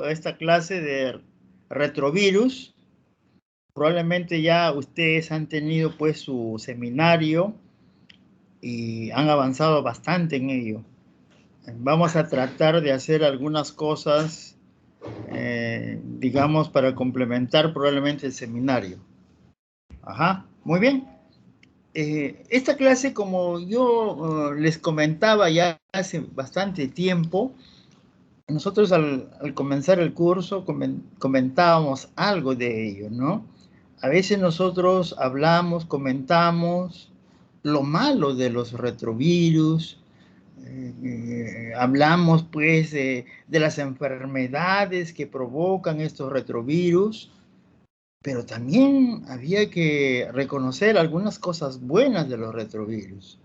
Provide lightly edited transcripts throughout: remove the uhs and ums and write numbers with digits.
esta clase de retrovirus. Probablemente ya ustedes han tenido pues su seminario y han avanzado bastante en ello. Vamos a tratar de hacer algunas cosas, digamos, para complementar probablemente el seminario. Ajá, muy bien. Esta clase, como yo les comentaba ya hace bastante tiempo, nosotros al comenzar el curso comentábamos algo de ello, ¿no? A veces nosotros hablamos, comentamos lo malo de los retrovirus, hablamos pues de las enfermedades que provocan estos retrovirus, pero también había que reconocer algunas cosas buenas de los retrovirus.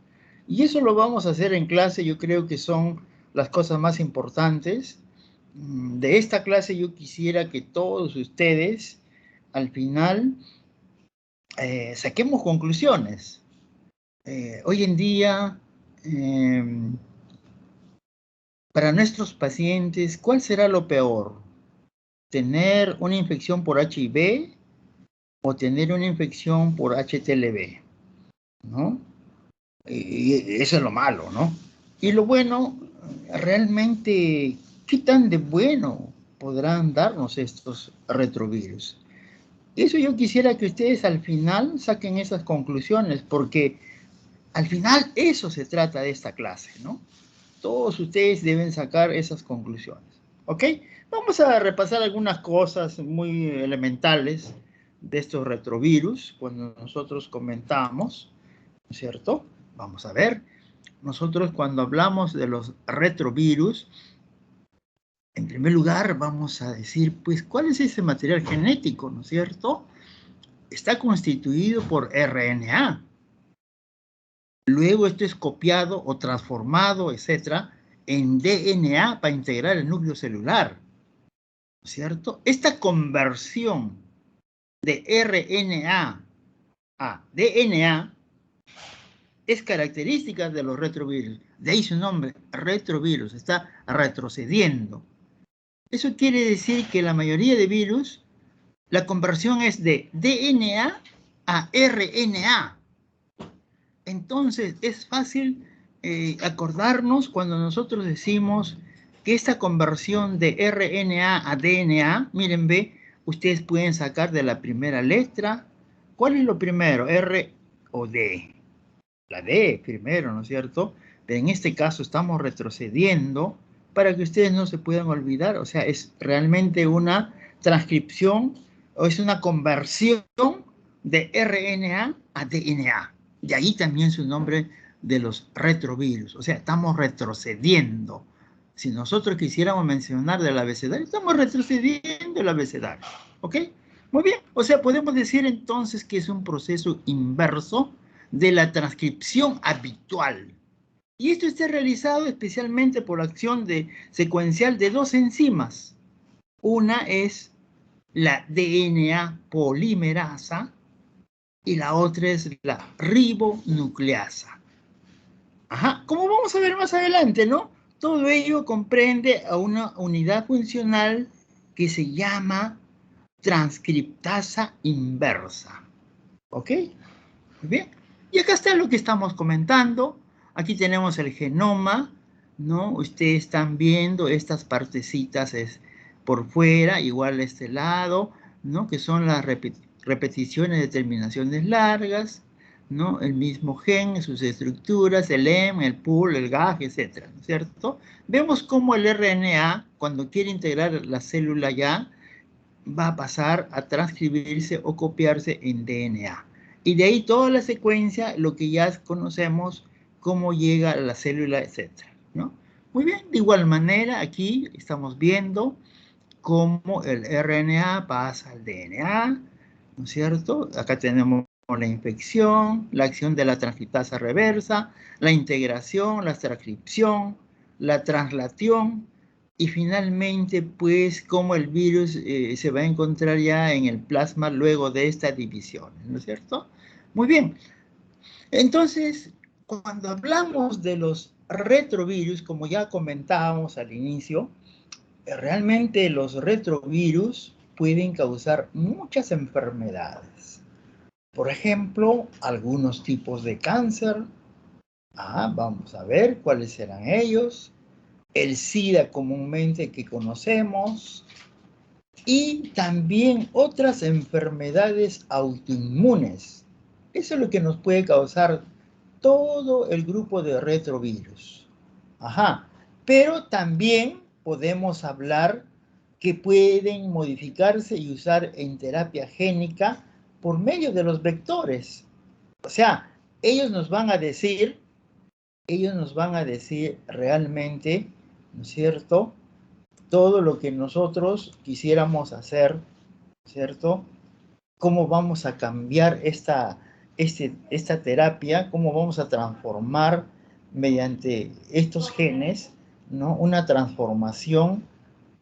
Y eso lo vamos a hacer en clase, yo creo que son las cosas más importantes. De esta clase yo quisiera que todos ustedes al final saquemos conclusiones. Hoy en día, para nuestros pacientes, ¿cuál será lo peor? ¿Tener una infección por HIV o tener una infección por HTLV? ¿No? Y eso es lo malo, ¿no? Y lo bueno, realmente, ¿qué tan de bueno podrán darnos estos retrovirus? Eso yo quisiera que ustedes al final saquen esas conclusiones, porque al final eso se trata de esta clase, ¿no? Todos ustedes deben sacar esas conclusiones, ¿ok? Vamos a repasar algunas cosas muy elementales de estos retrovirus cuando nosotros comentamos, ¿cierto? Vamos a ver, nosotros cuando hablamos de los retrovirus, en primer lugar vamos a decir, pues, ¿cuál es ese material genético, ¿no es cierto? Está constituido por RNA. Luego esto es copiado o transformado, etcétera, en DNA para integrar el núcleo celular, ¿cierto? Esta conversión de RNA a DNA es característica de los retrovirus. De ahí su nombre, retrovirus, está retrocediendo. Eso quiere decir que la mayoría de virus, la conversión es de DNA a RNA. Entonces, es fácil acordarnos cuando nosotros decimos que esta conversión de RNA a DNA, miren, ve, ustedes pueden sacar de la primera letra. ¿Cuál es lo primero? ¿R o D? La D primero, ¿no es cierto? Pero en este caso estamos retrocediendo para que ustedes no se puedan olvidar. O sea, es realmente una transcripción o es una conversión de RNA a DNA. De ahí también su nombre de los retrovirus. O sea, estamos retrocediendo. Si nosotros quisiéramos mencionar del abecedario, estamos retrocediendo el abecedario. ¿Ok? Muy bien. O sea, podemos decir entonces que es un proceso inverso de la transcripción habitual. Y esto está realizado especialmente por la acción secuencial de dos enzimas. Una es la DNA polimerasa y la otra es la ribonucleasa. Ajá, como vamos a ver más adelante, ¿no? Todo ello comprende a una unidad funcional que se llama transcriptasa inversa. ¿Ok? Muy bien. Y acá está lo que estamos comentando. Aquí tenemos el genoma, ¿no? Ustedes están viendo estas partecitas por fuera, igual a este lado, ¿no? Que son las repeticiones de terminaciones largas, ¿no? El mismo gen, sus estructuras, el EM, el pool, el GAG, etcétera, ¿no es cierto? Vemos cómo el RNA, cuando quiere integrar la célula ya, va a pasar a transcribirse o copiarse en DNA. Y de ahí toda la secuencia, lo que ya conocemos, cómo llega a la célula, etc. ¿No? Muy bien, de igual manera, aquí estamos viendo cómo el RNA pasa al DNA, ¿no es cierto? Acá tenemos la infección, la acción de la transcriptasa reversa, la integración, la transcripción, la translación, y finalmente, pues, cómo el virus se va a encontrar ya en el plasma luego de esta división, ¿no es cierto? Muy bien. Entonces, cuando hablamos de los retrovirus, como ya comentábamos al inicio, realmente los retrovirus pueden causar muchas enfermedades. Por ejemplo, algunos tipos de cáncer. Vamos a ver cuáles serán ellos. El SIDA comúnmente que conocemos. Y también otras enfermedades autoinmunes. Eso es lo que nos puede causar todo el grupo de retrovirus. Pero también podemos hablar que pueden modificarse y usar en terapia génica por medio de los vectores. O sea, ellos nos van a decir realmente, ¿no es cierto?, todo lo que nosotros quisiéramos hacer, ¿cierto? Cómo vamos a cambiar esta terapia, cómo vamos a transformar mediante estos genes, ¿no? Una transformación,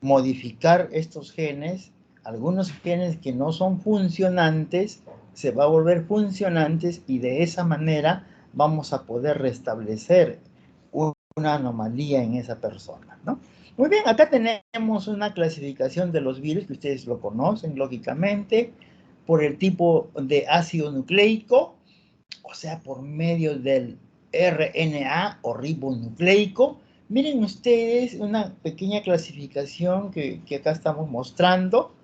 modificar estos genes, algunos genes que no son funcionantes, se va a volver funcionantes y de esa manera vamos a poder restablecer una anomalía en esa persona, ¿no? Muy bien, acá tenemos una clasificación de los virus que ustedes lo conocen, lógicamente, por el tipo de ácido nucleico, o sea, por medio del RNA o ribonucleico. Miren ustedes una pequeña clasificación que acá estamos mostrando: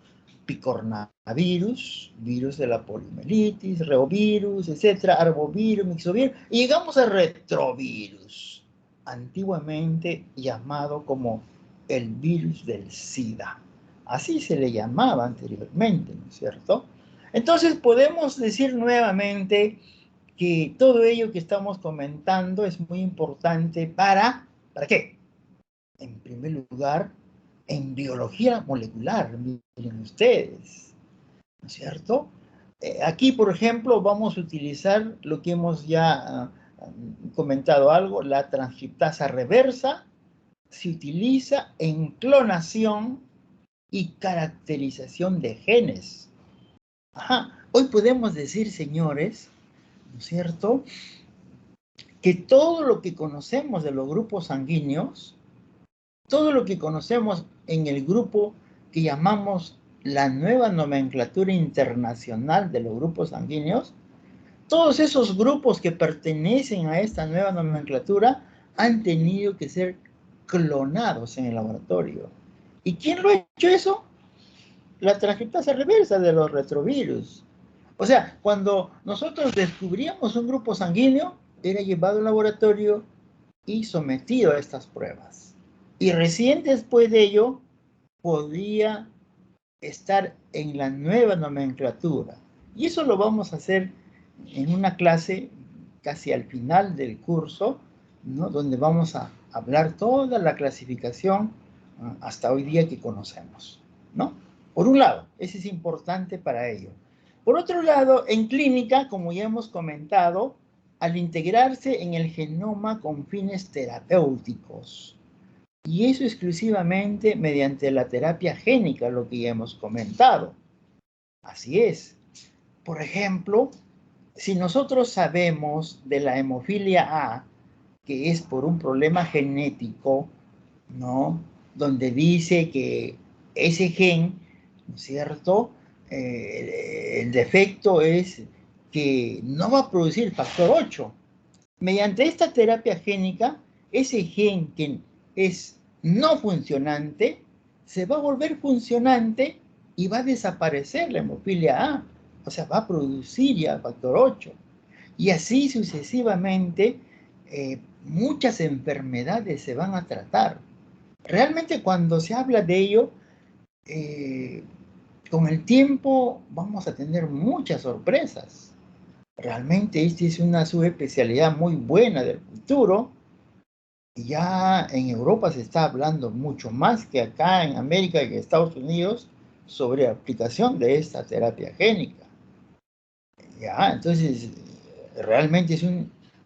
picornavirus, virus de la poliomielitis, reovirus, etcétera, arbovirus, mixovirus, y llegamos al retrovirus, antiguamente llamado como el virus del SIDA. Así se le llamaba anteriormente, ¿no es cierto? Entonces podemos decir nuevamente que todo ello que estamos comentando es muy importante ¿para qué? En primer lugar, en biología molecular, miren ustedes, ¿no es cierto? Aquí, por ejemplo, vamos a utilizar lo que hemos ya comentado algo, la transcriptasa reversa. Se utiliza en clonación y caracterización de genes. Hoy podemos decir, señores, ¿no es cierto?, que todo lo que conocemos de los grupos sanguíneos, todo lo que conocemos en el grupo que llamamos la nueva nomenclatura internacional de los grupos sanguíneos, todos esos grupos que pertenecen a esta nueva nomenclatura han tenido que ser clonados en el laboratorio. ¿Y quién lo ha hecho eso? La transcriptasa reversa de los retrovirus. O sea, cuando nosotros descubríamos un grupo sanguíneo, era llevado al laboratorio y sometido a estas pruebas. Y recién después de ello, podía estar en la nueva nomenclatura. Y eso lo vamos a hacer en una clase casi al final del curso, ¿no?, donde vamos a hablar toda la clasificación hasta hoy día que conocemos, ¿no? Por un lado, ese es importante para ello. Por otro lado, en clínica, como ya hemos comentado, al integrarse en el genoma con fines terapéuticos, y eso exclusivamente mediante la terapia génica, lo que ya hemos comentado. Así es. Por ejemplo, si nosotros sabemos de la hemofilia A, que es por un problema genético, ¿no?, donde dice que ese gen, ¿no es cierto?, el defecto es que no va a producir factor 8. Mediante esta terapia génica, ese gen que es no funcionante se va a volver funcionante y va a desaparecer la hemofilia A. O sea, va a producir ya factor 8. Y así sucesivamente, muchas enfermedades se van a tratar. Realmente cuando se habla de ello, con el tiempo vamos a tener muchas sorpresas. Realmente esta es una subespecialidad muy buena del futuro. Ya en Europa se está hablando mucho más que acá en América y en Estados Unidos sobre aplicación de esta terapia génica. Ya, entonces realmente es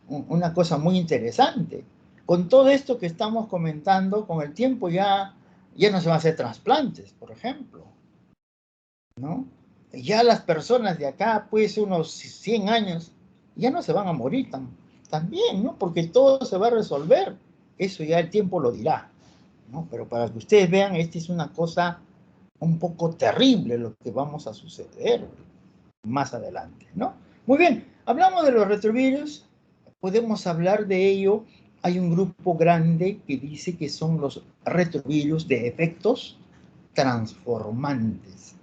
una cosa muy interesante. Con todo esto que estamos comentando, con el tiempo ya no se van a hacer trasplantes, por ejemplo, ¿no? Ya las personas de acá, pues unos 100 años, ya no se van a morir también, ¿no? Porque todo se va a resolver. Eso ya el tiempo lo dirá. ¿no? Pero para que ustedes vean, esta es una cosa un poco terrible lo que vamos a suceder más adelante, ¿no? Muy bien, hablamos de los retrovirus, podemos hablar de ello. Hay un grupo grande que dice que son los retrovirus de efectos transformantes,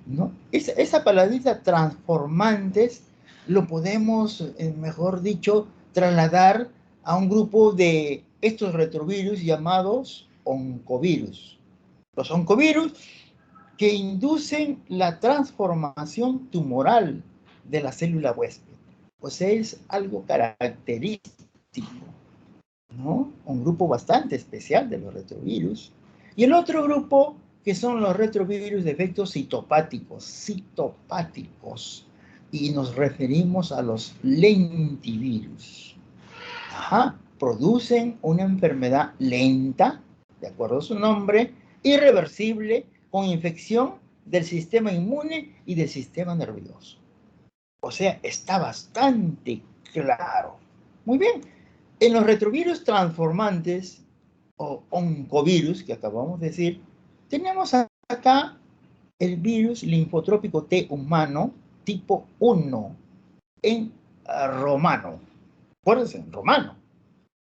¿no? Esa palabrita transformantes lo podemos, mejor dicho, trasladar a un grupo de estos retrovirus llamados oncovirus. Los oncovirus que inducen la transformación tumoral de la célula huésped. O sea, es algo característico, ¿no? Un grupo bastante especial de los retrovirus. Y el otro grupo que son los retrovirus de efectos citopáticos. Y nos referimos a los lentivirus. Ajá, producen una enfermedad lenta, de acuerdo a su nombre, irreversible, con infección del sistema inmune y del sistema nervioso. O sea, está bastante claro. Muy bien, en los retrovirus transformantes o oncovirus que acabamos de decir, tenemos acá el virus linfotrópico T humano tipo 1 en romano. Acuérdense, en romano.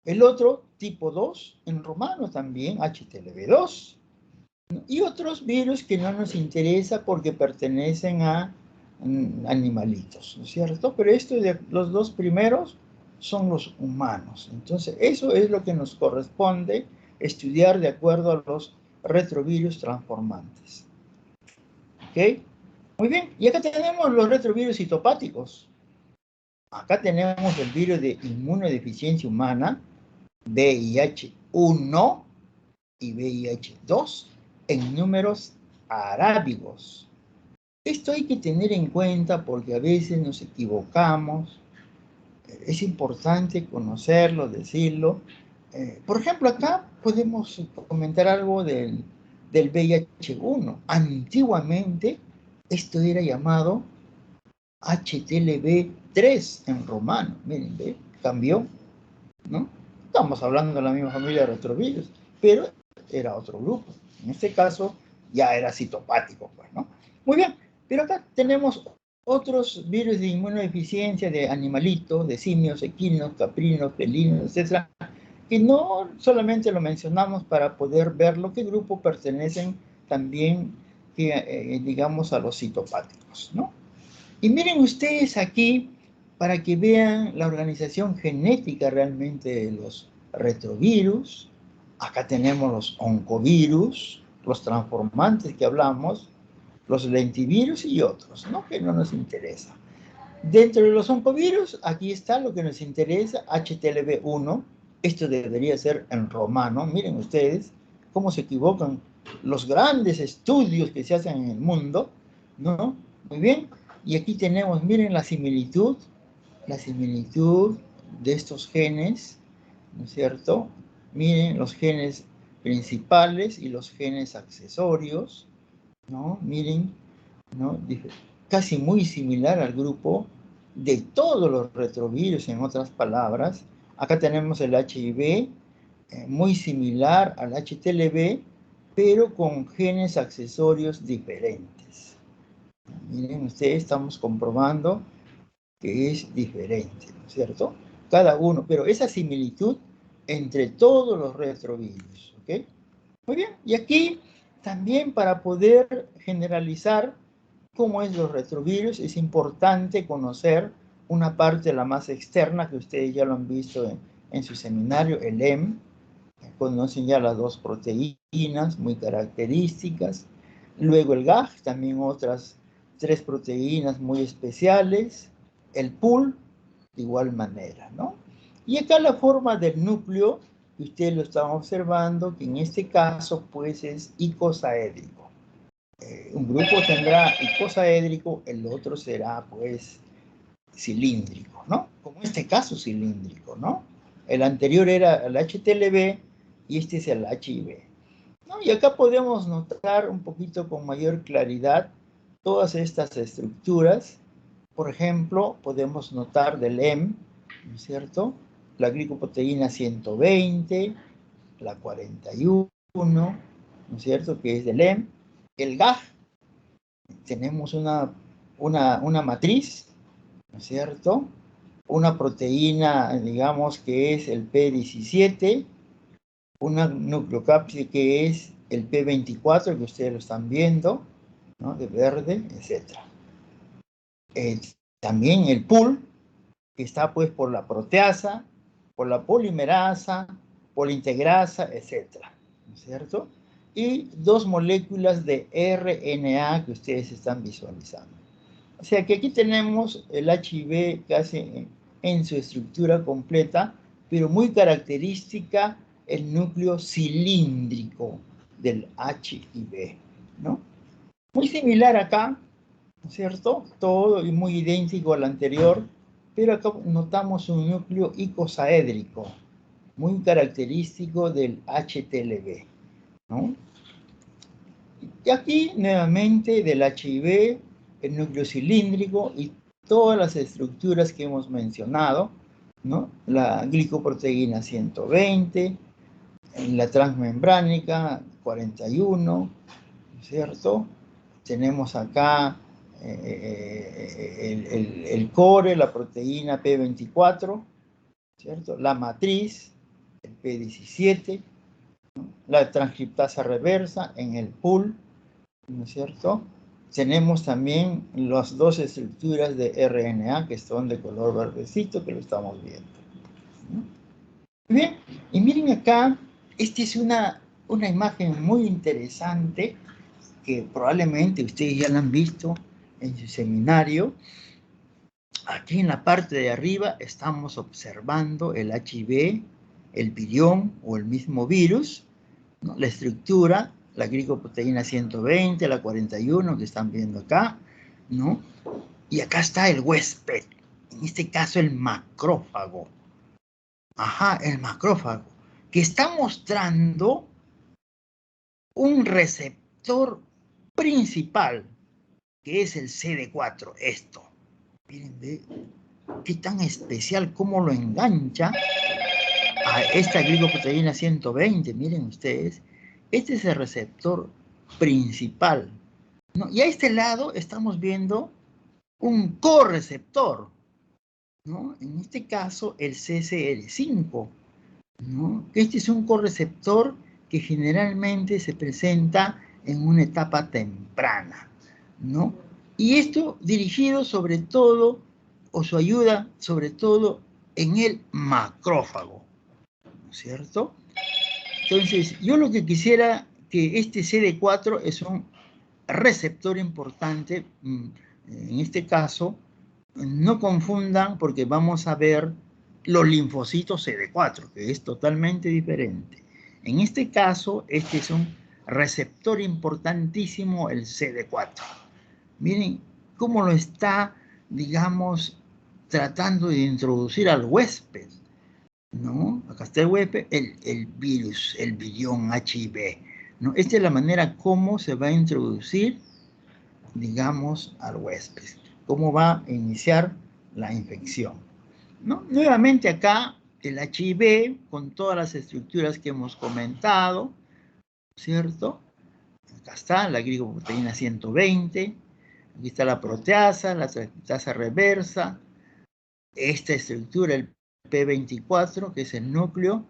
El otro tipo 2 en romano también, HTLV2. Y otros virus que no nos interesa porque pertenecen a animalitos, ¿no es cierto? Pero los dos primeros son los humanos. Entonces, eso es lo que nos corresponde estudiar de acuerdo a los retrovirus transformantes. ¿Ok? Muy bien. Y acá tenemos los retrovirus citopáticos. Acá tenemos el virus de inmunodeficiencia humana, VIH-1 y VIH-2 en números arábigos. Esto hay que tener en cuenta porque a veces nos equivocamos. Es importante conocerlo, decirlo. Por ejemplo, acá podemos comentar algo del VIH-1. Antiguamente esto era llamado HTLV3 en romano. Miren, ¿ve? Cambió, ¿no? Estamos hablando de la misma familia de retrovirus, pero era otro grupo. En este caso ya era citopático, pues, ¿no? Muy bien, pero acá tenemos otros virus de inmunodeficiencia de animalitos, de simios, equinos, caprinos, felinos, etc., que no solamente lo mencionamos para poder ver lo que grupo pertenecen también, digamos, a los citopáticos, ¿no? Y miren ustedes aquí, para que vean la organización genética realmente de los retrovirus. Acá tenemos los oncovirus, los transformantes que hablamos, los lentivirus y otros, ¿no? Que no nos interesa. Dentro de los oncovirus, aquí está lo que nos interesa, HTLV1. Esto debería ser en romano. Miren ustedes cómo se equivocan los grandes estudios que se hacen en el mundo, ¿no? Muy bien. Y aquí tenemos, miren la similitud de estos genes, ¿no es cierto? Miren los genes principales y los genes accesorios, ¿no? Miren, ¿no? Casi muy similar al grupo de todos los retrovirus, en otras palabras. Acá tenemos el HIV, muy similar al HTLV, pero con genes accesorios diferentes. Miren ustedes, estamos comprobando que es diferente, ¿no es cierto? Cada uno, pero esa similitud entre todos los retrovirus, ¿ok? Muy bien, y aquí también para poder generalizar cómo es los retrovirus, es importante conocer una parte, la más externa, que ustedes ya lo han visto en su seminario, el EM. Conocen ya las dos proteínas muy características. Luego el GAG, también otras 3 proteínas muy especiales. El PUL, de igual manera, ¿no? Y acá la forma del núcleo, que ustedes lo están observando, que en este caso, pues, es icosaédrico. Un grupo tendrá icosaédrico, el otro será, pues, cilíndrico, ¿no? Como en este caso, cilíndrico, ¿no? El anterior era el HTLV y este es el HIV, ¿no? Y acá podemos notar un poquito con mayor claridad todas estas estructuras. Por ejemplo, podemos notar del M, ¿no es cierto? La glicoproteína 120, la 41, ¿no es cierto?, que es del EM. El GAG, tenemos una matriz, ¿no es cierto?, una proteína, digamos, que es el P17, una nucleocápside que es el P24, que ustedes lo están viendo, ¿no?, de verde, etc. También el pool, que está pues por la proteasa, por la polimerasa, polintegrasa, etc. ¿No es cierto? Y dos moléculas de RNA que ustedes están visualizando. O sea que aquí tenemos el HIV casi en su estructura completa, pero muy característica el núcleo cilíndrico del HIV, ¿no? Muy similar acá, ¿no es cierto? Todo y muy idéntico al anterior, pero acá notamos un núcleo icosaédrico, muy característico del HTLV, ¿no? Y aquí nuevamente del HIV, el núcleo cilíndrico y todas las estructuras que hemos mencionado, ¿no? La glicoproteína 120, la transmembránica 41, ¿cierto? Tenemos acá el core, la proteína P24, ¿cierto? La matriz, el P17, ¿no? La transcriptasa reversa en el pool, ¿no es cierto? Tenemos también las dos estructuras de RNA que son de color verdecito, que lo estamos viendo, ¿no? Bien, y miren acá, esta es una imagen muy interesante que probablemente ustedes ya la han visto en su seminario. Aquí en la parte de arriba estamos observando el HIV, el virión o el mismo virus, ¿no? La estructura, la glicoproteína 120, la 41 que están viendo acá, ¿no? Y acá está el huésped, en este caso el macrófago. Ajá, el macrófago, que está mostrando un receptor principal, que es el CD4, esto. Miren, ve qué tan especial, cómo lo engancha a esta glicoproteína 120, miren ustedes. Este es el receptor principal, ¿no? Y a este lado estamos viendo un correceptor, ¿no? En este caso el CCL5, ¿no? Este es un correceptor que generalmente se presenta en una etapa temprana, ¿no? Y esto dirigido sobre todo, o su ayuda sobre todo en el macrófago, ¿no es cierto? Entonces, yo lo que quisiera que este CD4 es un receptor importante, en este caso, no confundan porque vamos a ver los linfocitos CD4, que es totalmente diferente. En este caso, este es un receptor importantísimo, el CD4. Miren cómo lo está, digamos, tratando de introducir al huésped, ¿no? Acá está el huésped, el virus, el virión HIV, ¿no? Esta es la manera como se va a introducir, digamos, al huésped, cómo va a iniciar la infección, ¿no? Nuevamente acá el HIV con todas las estructuras que hemos comentado, ¿cierto? Acá está la glicoproteína 120, aquí está la proteasa, la transcriptasa reversa, esta estructura, el P24, que es el núcleo,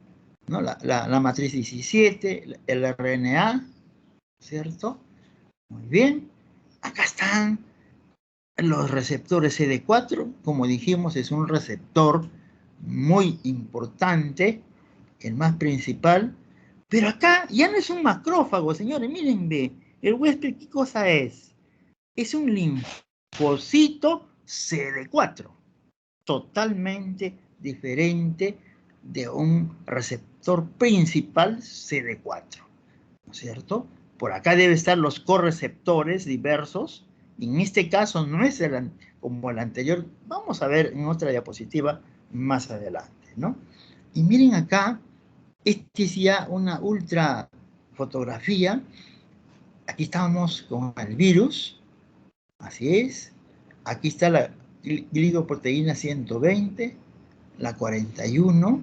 ¿no? La matriz 17, el RNA, ¿cierto? Muy bien. Acá están los receptores CD4, como dijimos, es un receptor muy importante, el más principal, pero acá ya no es un macrófago, señores, miren, ve, el huésped, ¿qué cosa es? Es un linfocito CD4, totalmente diferente de un receptor principal CD4, ¿no es cierto? Por acá debe estar los correceptores diversos, y en este caso no es como el anterior, vamos a ver en otra diapositiva más adelante, ¿no? Y miren acá, este es ya una ultra fotografía, aquí estamos con el virus, así es, aquí está la glicoproteína 120, la 41,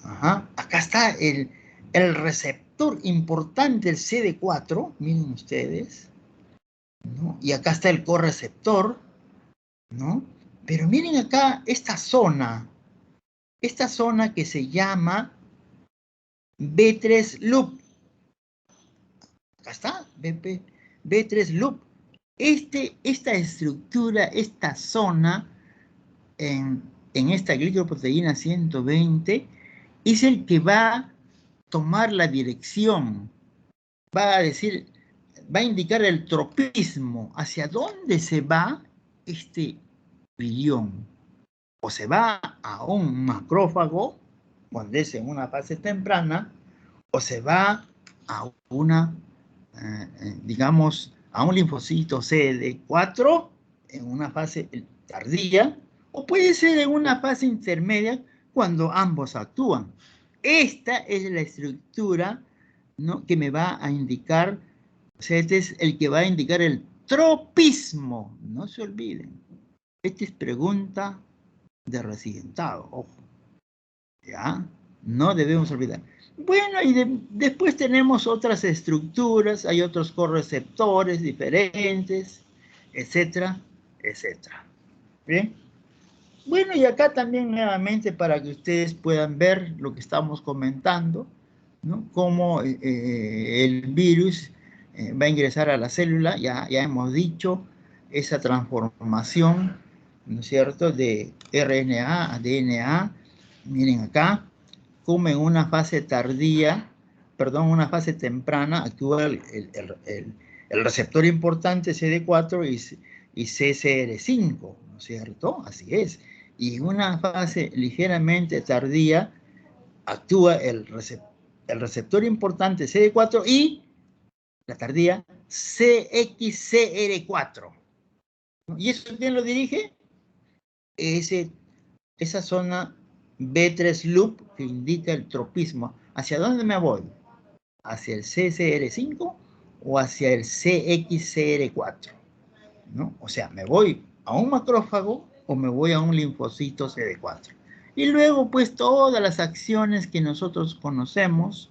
ajá. Acá está el receptor receptor importante, el CD4, miren ustedes, ¿no? Y acá está el correceptor, ¿no? Pero miren acá esta zona que se llama B3 loop. Acá está, B3 loop. Esta estructura, esta zona en esta glicoproteína 120 es el que va a tomar la dirección, va a indicar el tropismo, hacia dónde se va este virión. O se va a un macrófago, cuando es en una fase temprana, o se va a una, digamos, a un linfocito CD4 en una fase tardía, o puede ser en una fase intermedia cuando ambos actúan. Esta es la estructura, ¿no?, que me va a indicar, o sea, este es el que va a indicar el tropismo. No se olviden. Esta es pregunta de residentado, ojo. ¿Ya? No debemos olvidar. Bueno, y después tenemos otras estructuras, hay otros correceptores diferentes, etcétera, etcétera. ¿Bien? Bueno, y acá también nuevamente para que ustedes puedan ver lo que estamos comentando, ¿no? Cómo el virus va a ingresar a la célula, ya hemos dicho, esa transformación, ¿no es cierto?, de RNA a DNA. Miren acá, como en una fase tardía, perdón, una fase temprana, actúa el receptor importante CD4 y CCR5, ¿no es cierto? Así es. Y en una fase ligeramente tardía, actúa el receptor importante CD4 y la tardía CXCR4. ¿Y eso quién lo dirige? Esa zona B3 loop que indica el tropismo. ¿Hacia dónde me voy? ¿Hacia el CCR5 o hacia el CXCR4? ¿No? O sea, ¿me voy a un macrófago o me voy a un linfocito CD4? Y luego, pues, todas las acciones que nosotros conocemos,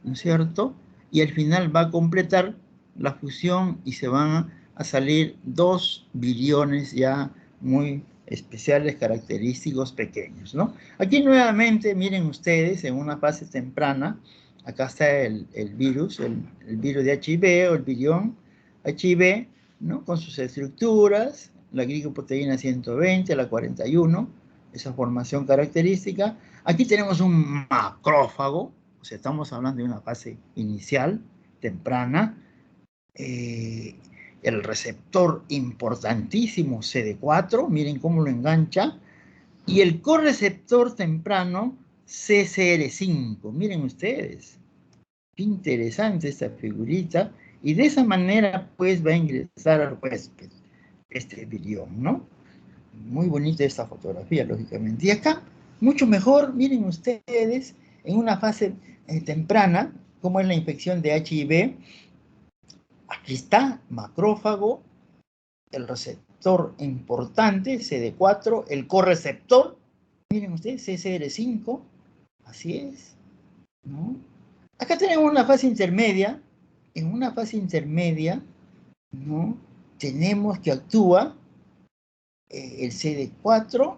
¿no es cierto? Y al final va a completar la fusión y se van a salir 2 viriones ya muy especiales, característicos, pequeños, ¿no? Aquí nuevamente, miren ustedes, en una fase temprana, acá está el virus, el virus de HIV o el virión HIV, ¿no?, con sus estructuras, la glicoproteína 120, la 41, esa formación característica. Aquí tenemos un macrófago, o sea, estamos hablando de una fase inicial, temprana. El receptor importantísimo CD4, miren cómo lo engancha, y el correceptor temprano CCR5, miren ustedes, qué interesante esta figurita, y de esa manera pues va a ingresar al huésped este virión, ¿no? Muy bonita esta fotografía, lógicamente. Y acá, mucho mejor, miren ustedes, en una fase temprana, como es la infección de HIV, aquí está, macrófago, el receptor importante, CD4, el correceptor, miren ustedes, CCR5, así es, ¿no? Acá tenemos una fase intermedia, en una fase intermedia, ¿no?, tenemos que actúa el CD4,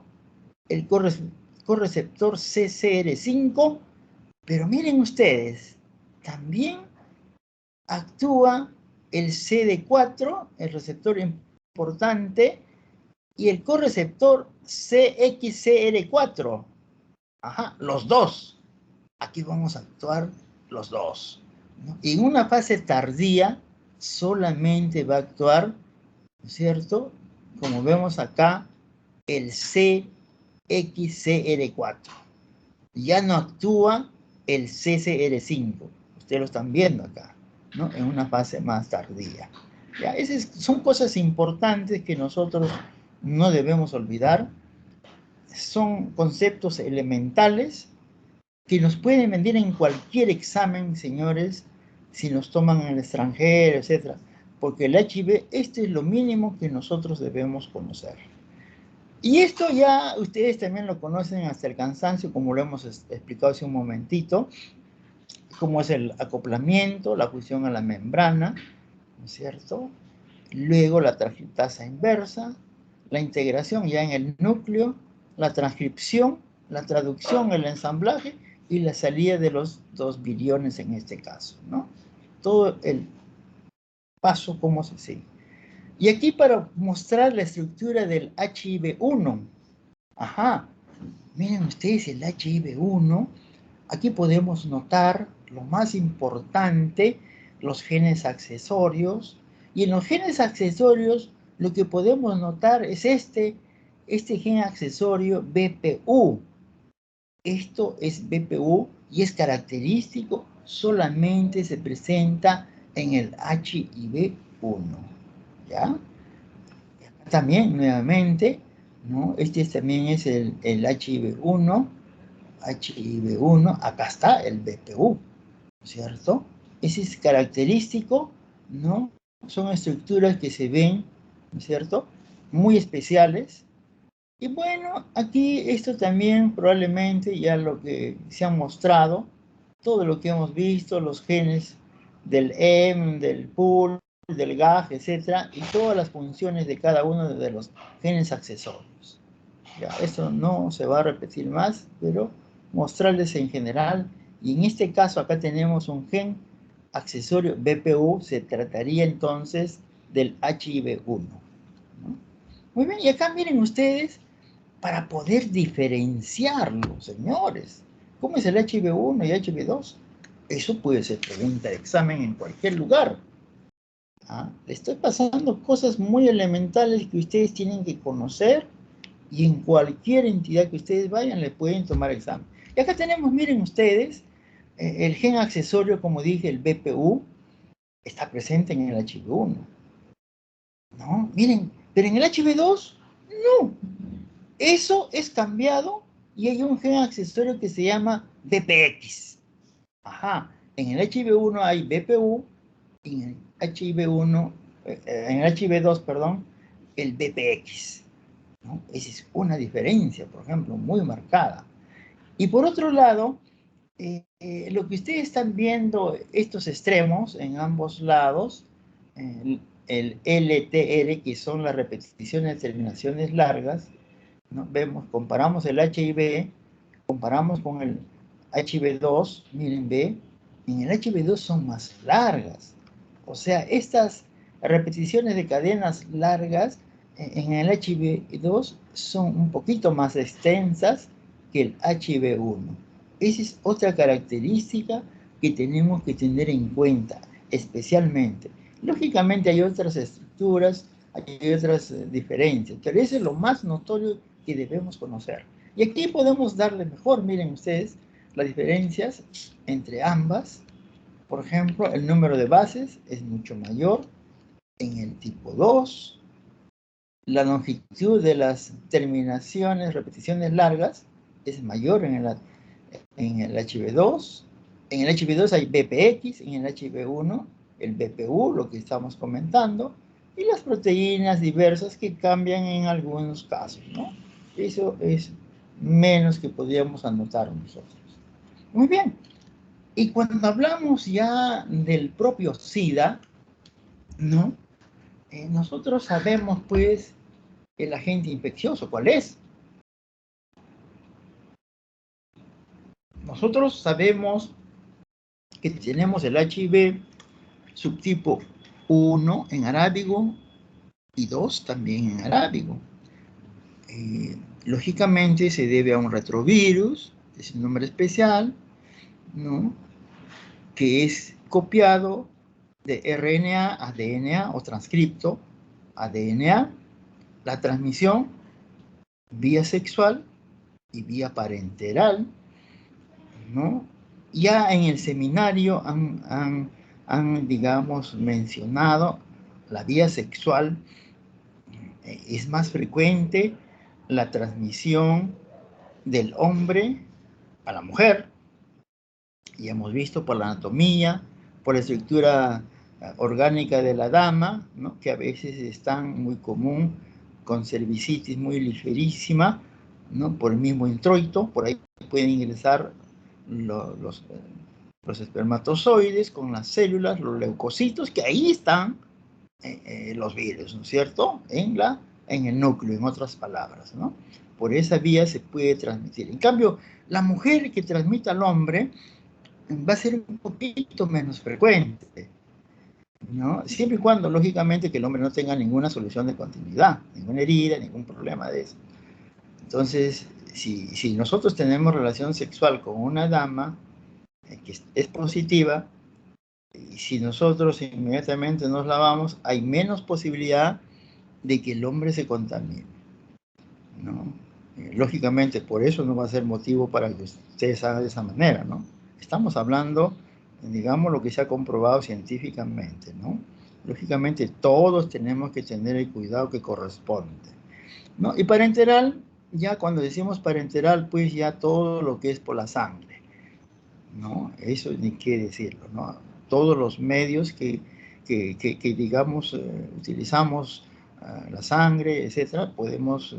el correceptor CCR5, pero miren ustedes, también actúa el CD4, el receptor importante, y el correceptor CXCR4. Ajá, los dos. Aquí vamos a actuar los dos, ¿no? Y en una fase tardía solamente va a actuar, ¿no es cierto?, como vemos acá, el CXCR4. Ya no actúa el CCR5. Ustedes lo están viendo acá, ¿no?, en una fase más tardía. ¿Ya? Esas son cosas importantes que nosotros no debemos olvidar. Son conceptos elementales que nos pueden venir en cualquier examen, señores, si nos toman en el extranjero, etc. Porque el HIV, este es lo mínimo que nosotros debemos conocer. Y esto ya ustedes también lo conocen hasta el cansancio, como lo hemos explicado hace un momentito. cómo es el acoplamiento, la fusión a la membrana, ¿no es cierto? Luego la transcriptasa inversa, la integración ya en el núcleo, la transcripción, la traducción, el ensamblaje y la salida de los 2 viriones en este caso, ¿no? Todo el paso cómo se sigue. Y aquí para mostrar la estructura del HIV1. Ajá, miren ustedes el HIV1. Aquí podemos notar lo más importante, los genes accesorios. Y en los genes accesorios lo que podemos notar es este gen accesorio BPU. Esto es BPU y es característico, solamente se presenta en el HIV1. ¿Ya? También, nuevamente, ¿no? Este también es el HIV1. HIV1, acá está el BPU, ¿cierto? Ese es característico, ¿no? Son estructuras que se ven, ¿no es cierto? Muy especiales. Y bueno, aquí esto también probablemente ya lo que se ha mostrado, todo lo que hemos visto, los genes del EM, del PUL, del GAG, etcétera, y todas las funciones de cada uno de los genes accesorios. Ya, esto no se va a repetir más, pero mostrarles en general. Y en este caso acá tenemos un gen accesorio BPU, se trataría entonces del HIV1, ¿no? Muy bien, y acá miren ustedes, para poder diferenciarlo, señores, ¿cómo es el HIV1 y HIV2? Eso puede ser pregunta de examen en cualquier lugar. ¿Ah? Le estoy pasando cosas muy elementales que ustedes tienen que conocer y en cualquier entidad que ustedes vayan le pueden tomar examen. Y acá tenemos, miren ustedes, el gen accesorio, como dije, el BPU, está presente en el HIV1. ¿No? Miren, pero en el HIV2, no. Eso es cambiado y hay un gen accesorio que se llama BPX. Ajá, en el HIV1 hay BPU y en el HIV1, en el HIV2, perdón, el BPX, ¿no? Esa es una diferencia, por ejemplo, muy marcada. Y por otro lado, lo que ustedes están viendo, estos extremos en ambos lados, el LTR, que son las repeticiones de terminaciones largas, ¿no? Vemos, comparamos el HIV, comparamos con el HIV2, miren, ve, en el HIV2 son más largas. O sea, estas repeticiones de cadenas largas en el HIV2 son un poquito más extensas que el HIV1. Esa es otra característica que tenemos que tener en cuenta, especialmente. Lógicamente hay otras estructuras, hay otras diferencias, pero eso es lo más notorio que debemos conocer. Y aquí podemos darle mejor, miren ustedes, las diferencias entre ambas. Por ejemplo, el número de bases es mucho mayor en el tipo 2. La longitud de las terminaciones, repeticiones largas, es mayor en el HIV2. En el HIV2 hay BPX, en el HIV1 el BPU, lo que estamos comentando, y las proteínas diversas que cambian en algunos casos, ¿no? Eso es menos que podríamos anotar nosotros. Muy bien. Y cuando hablamos ya del propio SIDA, ¿no? Nosotros sabemos, pues, el agente infeccioso, ¿cuál es? Nosotros sabemos que tenemos el HIV subtipo 1 en arábigo y 2 también en arábigo. Lógicamente se debe a un retrovirus, es un nombre especial, ¿no? Que es copiado de RNA a DNA o transcripto a DNA. La transmisión vía sexual y vía parenteral, ¿no? Ya en el seminario han, digamos, mencionado la vía sexual. Es más frecuente la transmisión del hombre a la mujer, y hemos visto por la anatomía, por la estructura orgánica de la dama, ¿no? Que a veces están muy común con cervicitis muy ligerísima, ¿no? Por el mismo introito, por ahí pueden ingresar los los espermatozoides con las células, los leucocitos, que ahí están los virus, ¿no es cierto? En el núcleo, en otras palabras, ¿no? Por esa vía se puede transmitir. En cambio, la mujer que transmite al hombre va a ser un poquito menos frecuente, ¿no? Siempre y cuando, lógicamente, que el hombre no tenga ninguna solución de continuidad, ninguna herida, ningún problema de eso. Entonces, si nosotros tenemos relación sexual con una dama que es positiva, y si nosotros inmediatamente nos lavamos, hay menos posibilidad de que el hombre se contamine, ¿no? Lógicamente, por eso no va a ser motivo para que ustedes hagan de esa manera, ¿no? Estamos hablando, digamos, lo que se ha comprobado científicamente, ¿no? Lógicamente, todos tenemos que tener el cuidado que corresponde, ¿no? Y parenteral, ya cuando decimos parenteral, pues ya todo lo que es por la sangre, ¿no? Eso ni qué decirlo, ¿no? Todos los medios que digamos, utilizamos la sangre, etcétera, podemos,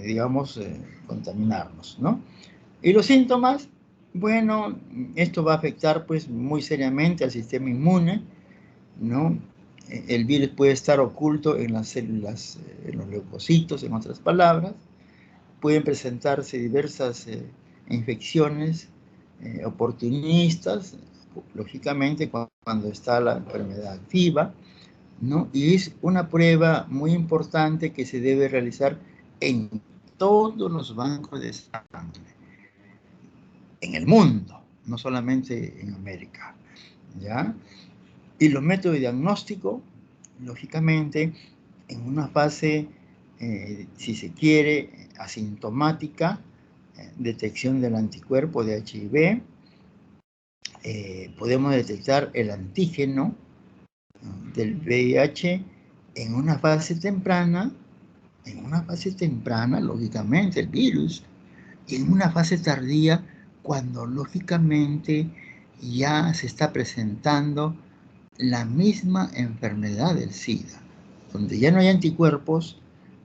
digamos, contaminarnos, ¿no? Y los síntomas, bueno, esto va a afectar, pues, muy seriamente al sistema inmune, ¿no? El virus puede estar oculto en las células, en los leucocitos, en otras palabras. Pueden presentarse diversas infecciones oportunistas, lógicamente cuando está la enfermedad activa, ¿no? Y es una prueba muy importante que se debe realizar en todos los bancos de sangre, en el mundo, no solamente en América, ¿ya? Y los métodos de diagnóstico, lógicamente, en una fase, si se quiere, asintomática, detección del anticuerpo de HIV, podemos detectar el antígeno del VIH en una fase temprana, lógicamente, el virus, y en una fase tardía, cuando lógicamente ya se está presentando la misma enfermedad del SIDA, donde ya no hay anticuerpos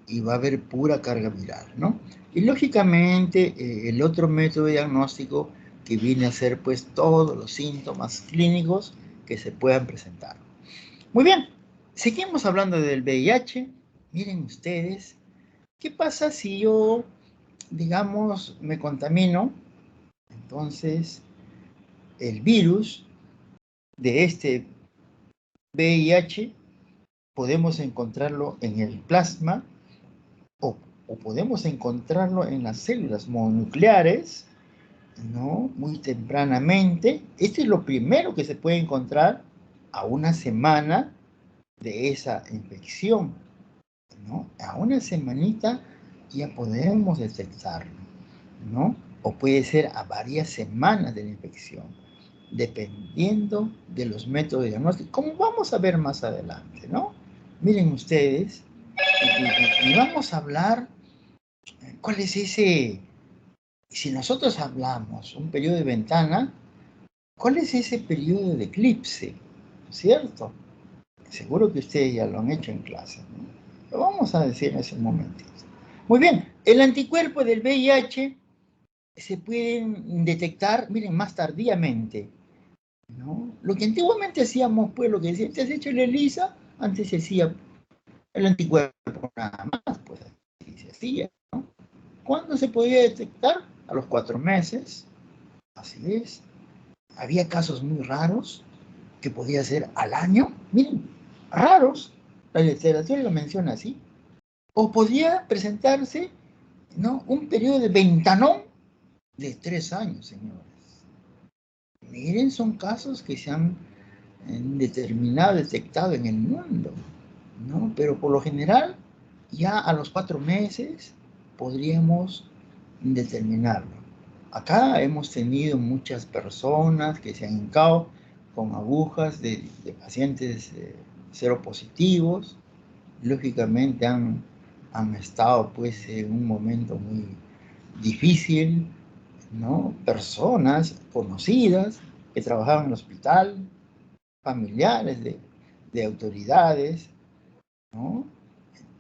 y va a haber pura carga viral, ¿no? Y lógicamente el otro método de diagnóstico que viene a ser pues todos los síntomas clínicos que se puedan presentar. Muy bien, seguimos hablando del VIH. Miren ustedes, ¿qué pasa si yo, digamos, me contamino? Entonces, el virus de este VIH podemos encontrarlo en el plasma o, podemos encontrarlo en las células mononucleares, ¿no? Muy tempranamente. Este es lo primero que se puede encontrar a una semana de esa infección, ¿no? A una semanita ya podemos detectarlo, ¿no? O puede ser a varias semanas de la infección, dependiendo de los métodos de diagnóstico, como vamos a ver más adelante, ¿no? Miren ustedes, y vamos a hablar cuál es ese, si nosotros hablamos un periodo de ventana, ¿cuál es ese periodo de eclipse? ¿Cierto? Seguro que ustedes ya lo han hecho en clase, ¿no? Lo vamos a decir en ese momentito. Muy bien, el anticuerpo del VIH se pueden detectar, miren, más tardíamente, ¿no? Lo que antiguamente hacíamos, pues, lo que decía, ¿te has hecho la ELISA? Antes se hacía el anticuerpo nada más, pues, así se hacía, ¿no? ¿Cuándo se podía detectar? A los 4 meses, así es. Había casos muy raros, que podía ser al año, miren, raros, la literatura lo menciona así, o podía presentarse, ¿no? Un periodo de ventanón de 3 años, señores. Miren, son casos que se han determinado, detectado en el mundo, ¿no? Pero por lo general, ya a los 4 meses podríamos determinarlo. Acá hemos tenido muchas personas que se han hincado con agujas de pacientes seropositivos. Lógicamente han estado pues en un momento muy difícil, ¿no? Personas conocidas que trabajaban en el hospital, familiares de autoridades, ¿no?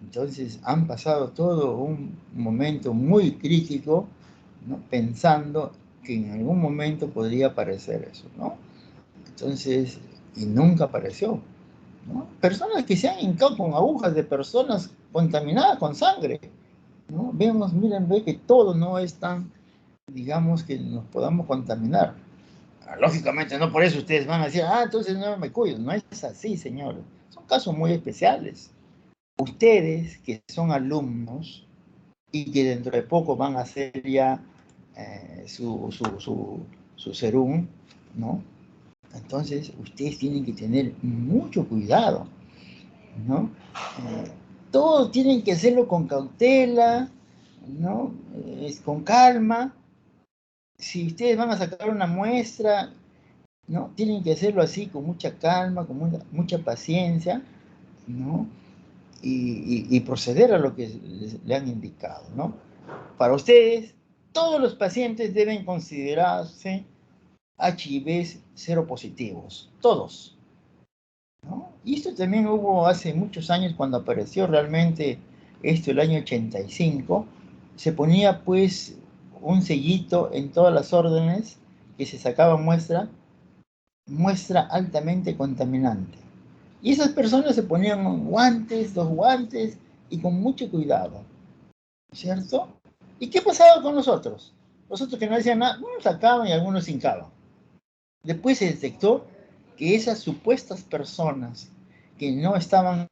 Entonces han pasado todo un momento muy crítico, ¿no? Pensando que en algún momento podría aparecer eso, ¿no? Entonces, y nunca apareció, ¿no? Personas que se han hincado con agujas de personas contaminadas con sangre, ¿no? Vemos, miren, ve que todo no es tan, digamos, que nos podamos contaminar. Lógicamente, no por eso ustedes van a decir, entonces no me cuido. No es así, señores. Son casos muy especiales. Ustedes, que son alumnos y que dentro de poco van a hacer ya su serum, ¿no? Entonces, ustedes tienen que tener mucho cuidado, ¿no? Todos tienen que hacerlo con cautela, ¿no? Con calma. Si ustedes van a sacar una muestra, ¿no? Tienen que hacerlo así, con mucha calma, con mucha paciencia, ¿no? Y proceder a lo que le han indicado, ¿no? Para ustedes, todos los pacientes deben considerarse HIV cero positivos, todos, ¿no? Y esto también hubo hace muchos años cuando apareció realmente esto, el año 85, se ponía pues un sellito en todas las órdenes que se sacaba muestra altamente contaminante. Y esas personas se ponían guantes, dos guantes y con mucho cuidado, ¿cierto? ¿Y qué pasaba con nosotros? Nosotros que no decían nada, unos sacaban y algunos hincaban. Después se detectó que esas supuestas personas que no estaban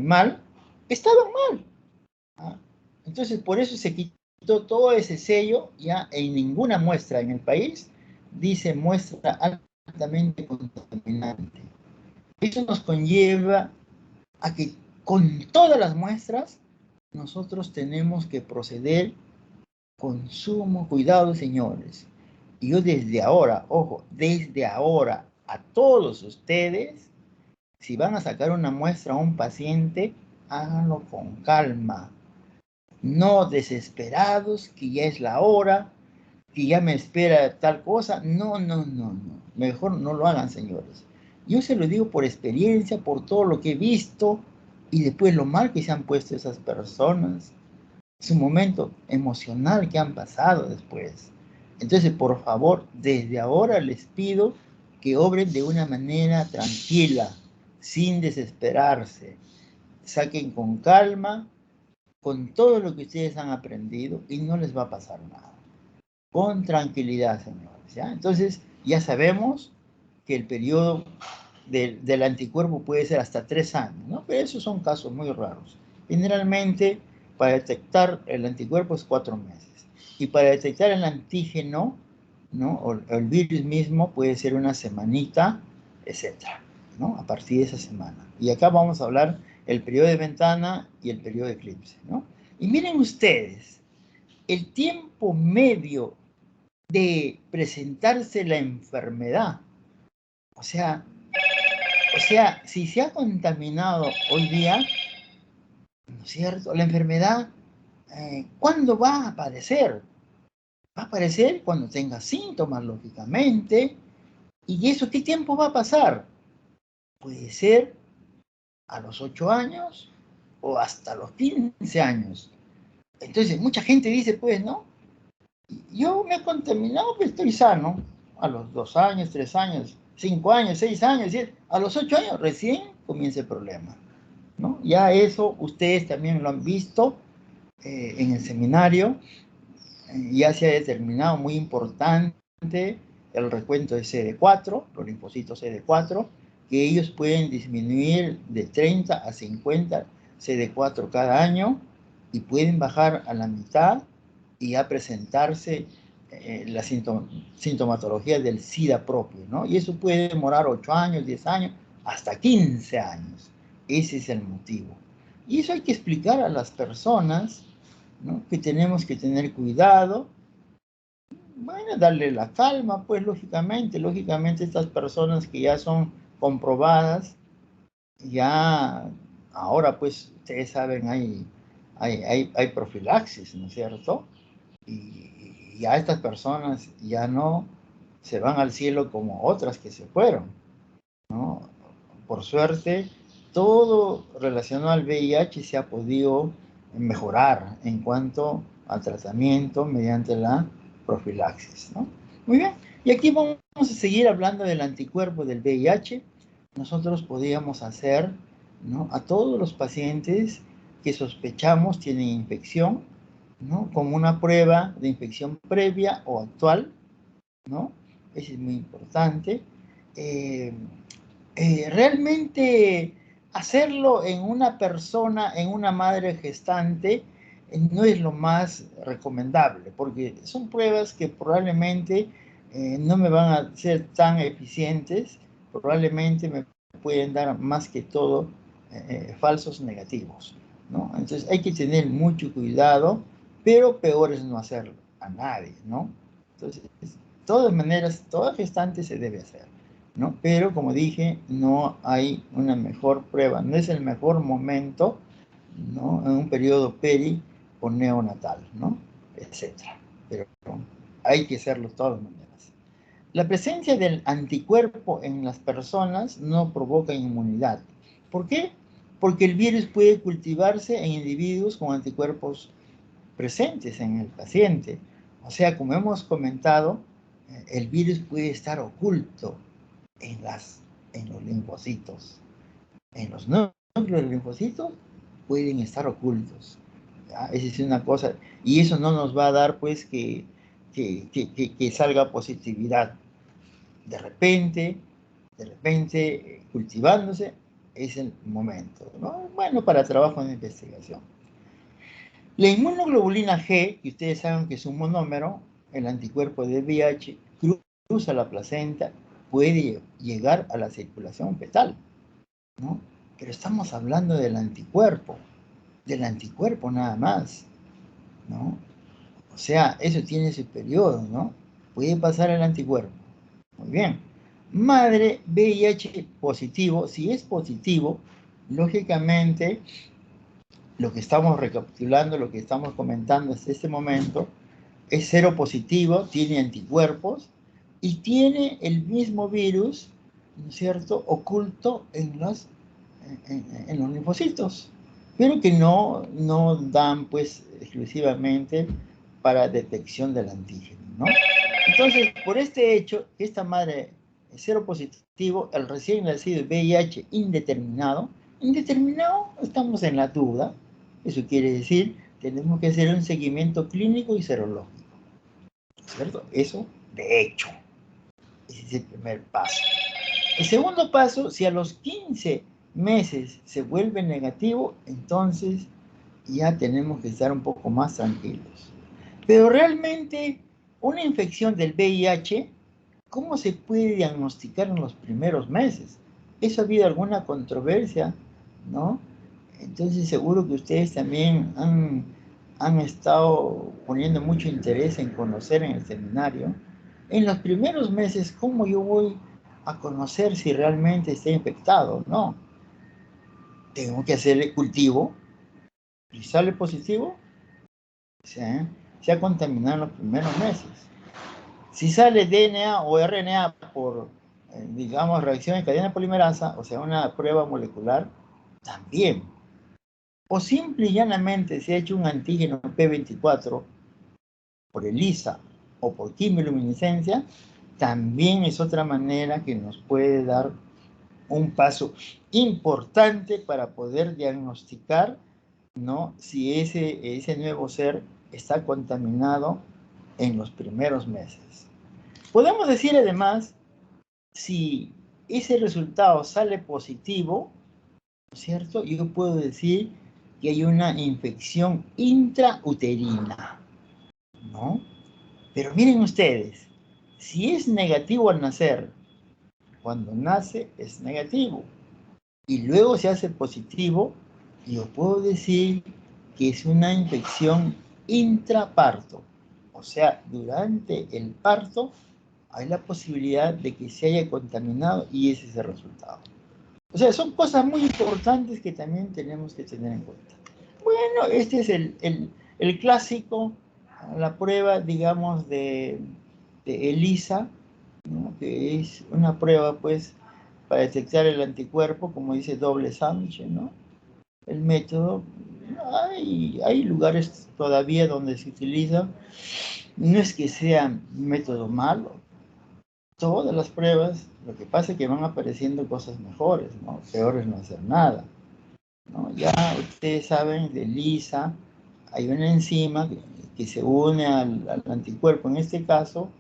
mal, estaban mal. ¿Ah? Entonces, por eso se quitó todo ese sello, ya en ninguna muestra en el país dice muestra altamente contaminante. Eso nos conlleva a que con todas las muestras nosotros tenemos que proceder con sumo cuidado, señores. Y yo desde ahora, ojo, desde ahora a todos ustedes, si van a sacar una muestra a un paciente, háganlo con calma, no desesperados, que ya es la hora, que ya me espera tal cosa. No, no, no, no. Mejor no lo hagan, señores. Yo se lo digo por experiencia, por todo lo que he visto y después lo mal que se han puesto esas personas, su momento emocional que han pasado después. Entonces, por favor, desde ahora les pido que obren de una manera tranquila, sin desesperarse. Saquen con calma, con todo lo que ustedes han aprendido y no les va a pasar nada. Con tranquilidad, señores. ¿Ya? Entonces, ya sabemos que el periodo del anticuerpo puede ser hasta 3 años, ¿no? Pero esos son casos muy raros. Generalmente, para detectar el anticuerpo es 4 meses. Y para detectar el antígeno, ¿no? O el virus mismo puede ser una semanita, etcétera, ¿no? A partir de esa semana. Y acá vamos a hablar el periodo de ventana y el periodo de eclipse, ¿no? Y miren ustedes, el tiempo medio de presentarse la enfermedad, o sea, si se ha contaminado hoy día, ¿no es cierto? La enfermedad, ¿cuándo va a aparecer? Va a aparecer cuando tenga síntomas, lógicamente. ¿Y eso qué tiempo va a pasar? Puede ser a los 8 años o hasta los 15 años. Entonces, mucha gente dice, pues, ¿no? Yo me he contaminado, pues estoy sano. A los 2 años, 3 años, 5 años, 6 años, 7, a los 8 años recién comienza el problema, ¿no? Ya eso ustedes también lo han visto en el seminario. Ya se ha determinado muy importante el recuento de CD4, los linfocitos CD4, que ellos pueden disminuir de 30 a 50 CD4 cada año y pueden bajar a la mitad y ya presentarse la sintomatología del SIDA propio, ¿no? Y eso puede demorar 8 años, 10 años, hasta 15 años. Ese es el motivo. Y eso hay que explicar a las personas, ¿no? Que tenemos que tener cuidado, bueno, darle la calma, pues lógicamente estas personas que ya son comprobadas, ya ahora pues ustedes saben, hay profilaxis, ¿no es cierto? Y ya estas personas ya no se van al cielo como otras que se fueron, ¿no? Por suerte, todo relacionado al VIH se ha podido mejorar en cuanto al tratamiento mediante la profilaxis, ¿no? Muy bien, y aquí vamos a seguir hablando del anticuerpo del VIH. Nosotros podríamos hacer, ¿no?, a todos los pacientes que sospechamos tienen infección, ¿no?, como una prueba de infección previa o actual, ¿no? Eso es muy importante. Realmente hacerlo en una persona, en una madre gestante, no es lo más recomendable, porque son pruebas que probablemente no me van a ser tan eficientes, probablemente me pueden dar más que todo falsos negativos, ¿no? Entonces hay que tener mucho cuidado, pero peor es no hacerlo a nadie, ¿no? Entonces, de todas maneras, toda gestante se debe hacer, ¿no? Pero como dije, no hay una mejor prueba, no es el mejor momento, ¿no?, en un periodo peri o neonatal, ¿no?, etcétera. Pero hay que hacerlo de todas maneras. La presencia del anticuerpo en las personas no provoca inmunidad. ¿Por qué? Porque el virus puede cultivarse en individuos con anticuerpos presentes en el paciente. O sea, como hemos comentado, el virus puede estar oculto en los linfocitos. En los núcleos de linfocitos pueden estar ocultos. ¿Ya? Esa es una cosa, y eso no nos va a dar, pues, que salga positividad. De repente, cultivándose, es el momento, ¿no? Bueno, para trabajo de investigación. La inmunoglobulina G, que ustedes saben que es un monómero, el anticuerpo de VIH, cruza la placenta, puede llegar a la circulación fetal, ¿no? Pero estamos hablando del anticuerpo nada más, ¿no? O sea, eso tiene su periodo, ¿no? Puede pasar el anticuerpo. Muy bien. Madre VIH positivo, si es positivo, lógicamente, lo que estamos recapitulando, lo que estamos comentando hasta este momento, es seropositivo, tiene anticuerpos y tiene el mismo virus, ¿no es cierto?, oculto en los linfocitos, pero que no dan, pues, exclusivamente para detección del antígeno, ¿no? Entonces, por este hecho, que esta madre es seropositivo, el recién nacido VIH indeterminado, estamos en la duda. Eso quiere decir, tenemos que hacer un seguimiento clínico y serológico, ¿cierto? Eso, de hecho, ese es el primer paso. El segundo paso, si a los 15 meses se vuelve negativo, entonces ya tenemos que estar un poco más tranquilos. Pero realmente, una infección del VIH, ¿cómo se puede diagnosticar en los primeros meses? Eso ha habido alguna controversia, ¿no? Entonces seguro que ustedes también han estado poniendo mucho interés en conocer en el seminario. En los primeros meses, ¿cómo yo voy a conocer si realmente está infectado? No. Tengo que hacer el cultivo y sale positivo, se ha contaminado en los primeros meses. Si sale DNA o RNA por, digamos, reacción en cadena polimerasa, o sea, una prueba molecular, también. O simple y llanamente se ha hecho un antígeno P24 por ELISA o por quimioluminiscencia, también es otra manera que nos puede dar un paso importante para poder diagnosticar, ¿no?, si ese nuevo ser está contaminado en los primeros meses. Podemos decir además, si ese resultado sale positivo, ¿no es cierto?, yo puedo decir que hay una infección intrauterina, ¿no? Pero miren ustedes, si es negativo al nacer, cuando nace es negativo, y luego se hace positivo, yo puedo decir que es una infección intraparto. O sea, durante el parto hay la posibilidad de que se haya contaminado y ese es el resultado. O sea, son cosas muy importantes que también tenemos que tener en cuenta. Bueno, este es el clásico, la prueba, digamos, de ELISA, ¿no?, que es una prueba, pues, para detectar el anticuerpo, como dice, doble sándwich, ¿no? El método, Hay lugares todavía donde se utiliza. No es que sea un método malo. Todas las pruebas, lo que pasa es que van apareciendo cosas mejores, ¿no? Peor es no hacer nada, ¿no? Ya ustedes saben de ELISA, hay una enzima que se une al anticuerpo en este caso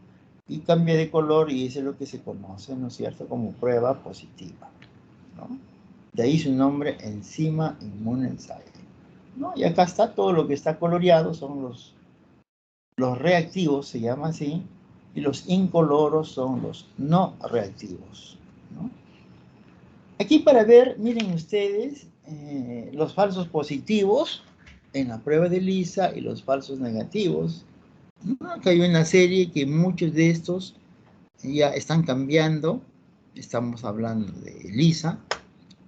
y cambia de color y eso es lo que se conoce, ¿no es cierto?, como prueba positiva, ¿no? De ahí su nombre, enzima inmune ensayo, ¿no? Y acá está todo lo que está coloreado, son los reactivos, se llama así, y los incoloros son los no reactivos, ¿no? Aquí para ver, miren ustedes, los falsos positivos en la prueba de ELISA y los falsos negativos. ¿No? Acá hay una serie que muchos de estos ya están cambiando. Estamos hablando de ELISA.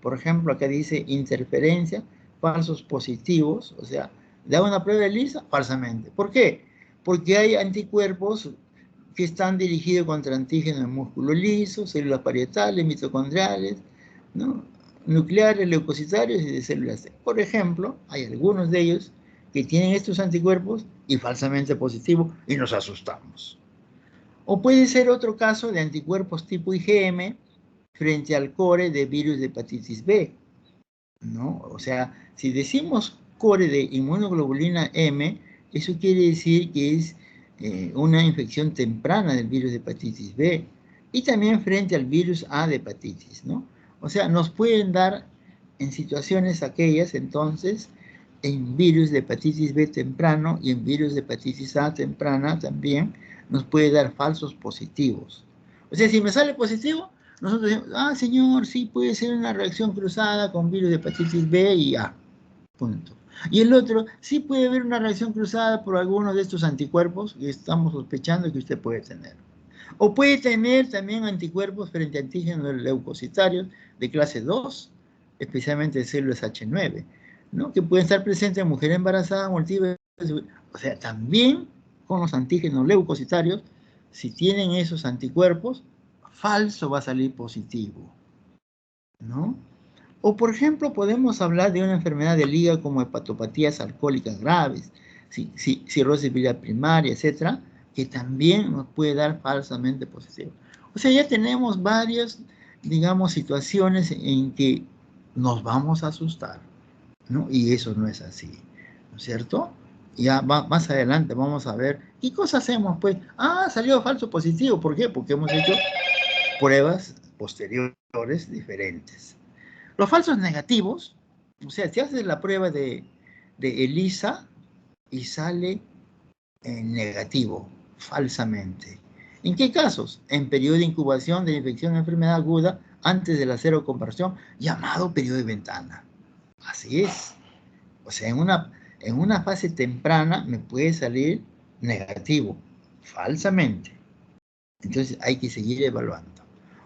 Por ejemplo, acá dice interferencia, falsos positivos. O sea, da una prueba de ELISA falsamente. ¿Por qué? Porque hay anticuerpos que están dirigidos contra antígenos de músculo liso, células parietales, mitocondriales, ¿no?, nucleares, leucocitarios y de células T. Por ejemplo, hay algunos de ellos que tienen estos anticuerpos y falsamente positivos y nos asustamos. O puede ser otro caso de anticuerpos tipo IgM frente al core de virus de hepatitis B, ¿no? O sea, si decimos core de inmunoglobulina M, eso quiere decir que es una infección temprana del virus de hepatitis B y también frente al virus A de hepatitis, ¿no? O sea, nos pueden dar en situaciones aquellas, entonces, en virus de hepatitis B temprano y en virus de hepatitis A temprana también nos puede dar falsos positivos. O sea, si me sale positivo, nosotros decimos, ah, señor, sí puede ser una reacción cruzada con virus de hepatitis B y A, punto. Y el otro, sí puede haber una reacción cruzada por alguno de estos anticuerpos que estamos sospechando que usted puede tener. O puede tener también anticuerpos frente a antígenos leucocitarios de clase 2, especialmente de células H9, ¿no?, que pueden estar presentes en mujeres embarazadas, múltiples. O sea, también con los antígenos leucocitarios, si tienen esos anticuerpos, falso va a salir positivo, ¿no? O, por ejemplo, podemos hablar de una enfermedad del hígado como hepatopatías alcohólicas graves, cirrosis biliar primaria, etcétera, que también nos puede dar falsamente positivo. O sea, ya tenemos varias, digamos, situaciones en que nos vamos a asustar, ¿no? Y eso no es así, ¿no es cierto? Ya más adelante vamos a ver qué cosas hacemos, pues. Ah, salió falso positivo. ¿Por qué? Porque hemos hecho pruebas posteriores diferentes. Los falsos negativos, o sea, si haces la prueba de ELISA y sale en negativo, falsamente. ¿En qué casos? En periodo de incubación de infección de enfermedad aguda antes de la seroconversión, llamado periodo de ventana. Así es. O sea, en una fase temprana me puede salir negativo, falsamente. Entonces hay que seguir evaluando.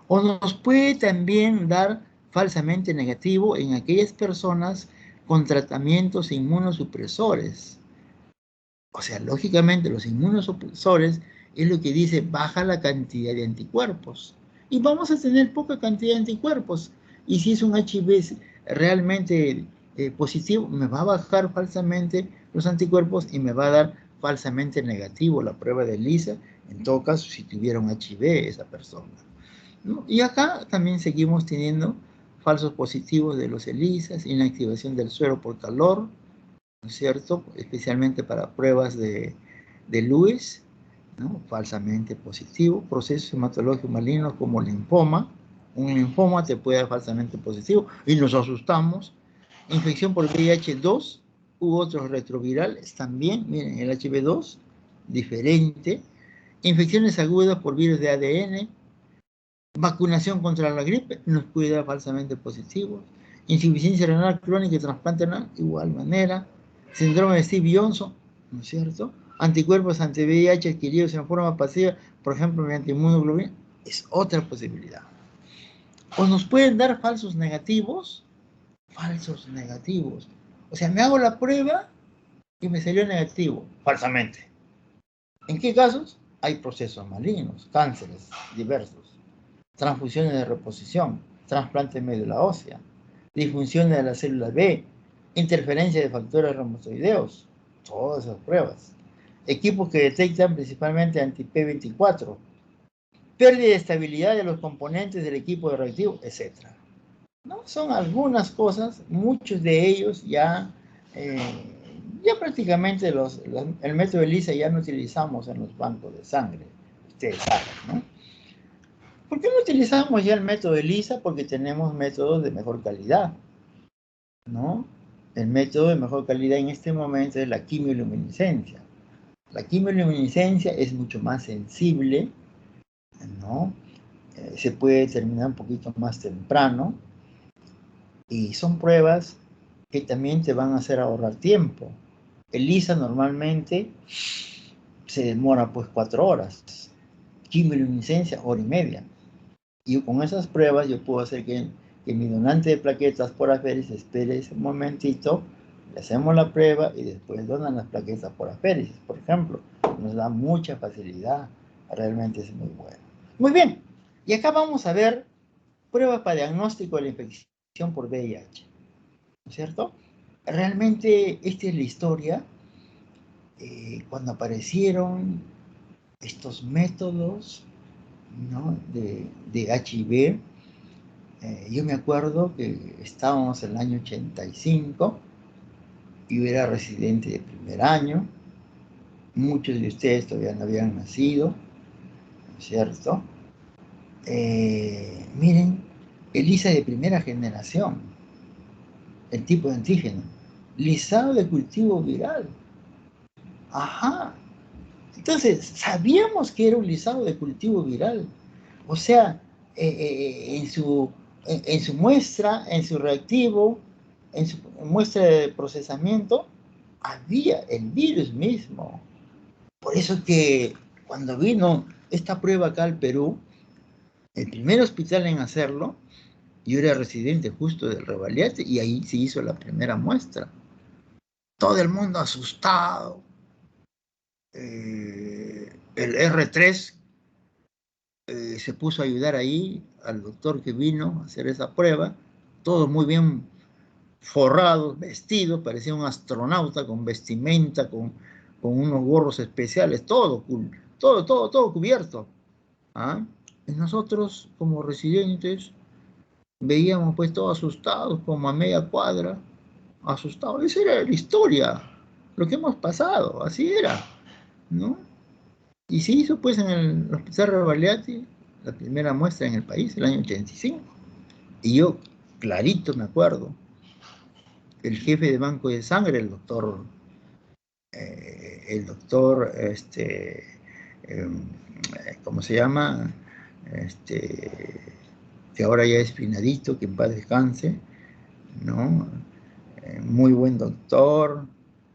O nos puede también dar falsamente negativo en aquellas personas con tratamientos inmunosupresores. O sea, lógicamente los inmunosupresores es lo que dice baja la cantidad de anticuerpos. Y vamos a tener poca cantidad de anticuerpos. Y si es un HIV realmente positivo, me va a bajar falsamente los anticuerpos y me va a dar falsamente negativo la prueba de ELISA, en todo caso si tuviera un HIV esa persona, ¿no? Y acá también seguimos teniendo falsos positivos de los ELISAs, inactivación del suero por calor, ¿no es cierto?, especialmente para pruebas de Lewis, ¿no?, falsamente positivo, procesos hematológicos malignos como linfoma, un linfoma te puede dar falsamente positivo y nos asustamos. Infección por VIH-2 u otros retrovirales también, miren, el HB2, diferente. Infecciones agudas por virus de ADN, vacunación contra la gripe, nos puede dar falsamente positivo. Insuficiencia renal crónica y trasplante renal, igual manera. Síndrome de Steve Johnson, ¿no es cierto? Anticuerpos ante VIH adquiridos en forma pasiva, por ejemplo, mediante inmunoglobulina, es otra posibilidad. O nos pueden dar falsos negativos. O sea, me hago la prueba y me salió negativo, falsamente. ¿En qué casos? Hay procesos malignos, cánceres diversos, transfusiones de reposición, trasplante de médula ósea, disfunciones de la célula B, interferencia de factores reumatoideos, todas esas pruebas. Equipos que detectan principalmente anti-P24, pérdida de estabilidad de los componentes del equipo de reactivo, etc. ¿No? Son algunas cosas, muchos de ellos ya prácticamente el método ELISA ya no utilizamos en los bancos de sangre, ustedes saben, ¿no? ¿Por qué no utilizamos ya el método ELISA? Porque tenemos métodos de mejor calidad, ¿no? El método de mejor calidad en este momento es la quimioluminiscencia. La quimioluminiscencia es mucho más sensible, ¿no? Se puede determinar un poquito más temprano, y son pruebas que también te van a hacer ahorrar tiempo. ELISA normalmente se demora pues 4 horas, quimioluminiscencia 1 hora y media. Y con esas pruebas yo puedo hacer que mi donante de plaquetas por aféresis espere ese momentito, le hacemos la prueba y después donan las plaquetas por aféresis, por ejemplo. Nos da mucha facilidad, realmente es muy bueno. Muy bien, y acá vamos a ver pruebas para diagnóstico de la infección por VIH, ¿no es cierto? Realmente esta es la historia. Cuando aparecieron estos métodos, ¿no?, de HIV, yo me acuerdo que estábamos en el año 85, yo era residente de primer año, muchos de ustedes todavía no habían nacido, ¿no es cierto? Miren, ELISA de primera generación, el tipo de antígeno, lisado de cultivo viral. Ajá. Entonces, sabíamos que era un lisado de cultivo viral. O sea, en su muestra, en su reactivo, en su muestra de procesamiento, había el virus mismo. Por eso que cuando vino esta prueba acá al Perú, el primer hospital en hacerlo, yo era residente justo del Revalliate y ahí se hizo la primera muestra. Todo el mundo asustado. El R3 se puso a ayudar ahí al doctor que vino a hacer esa prueba, todos muy bien forrados, vestidos, parecía un astronauta con vestimenta, con unos gorros especiales, todo cubierto. ¿Ah? Y nosotros, como residentes, veíamos pues todos asustados, como a media cuadra, asustados. Esa era la historia, lo que hemos pasado, así era, ¿no? Y se hizo pues en el Hospital Revalliati la primera muestra en el país, el año 85. Y yo clarito me acuerdo, el jefe de banco de sangre, el doctor, ¿cómo se llama? Que ahora ya es finadito, que en paz descanse, ¿no? Muy buen doctor,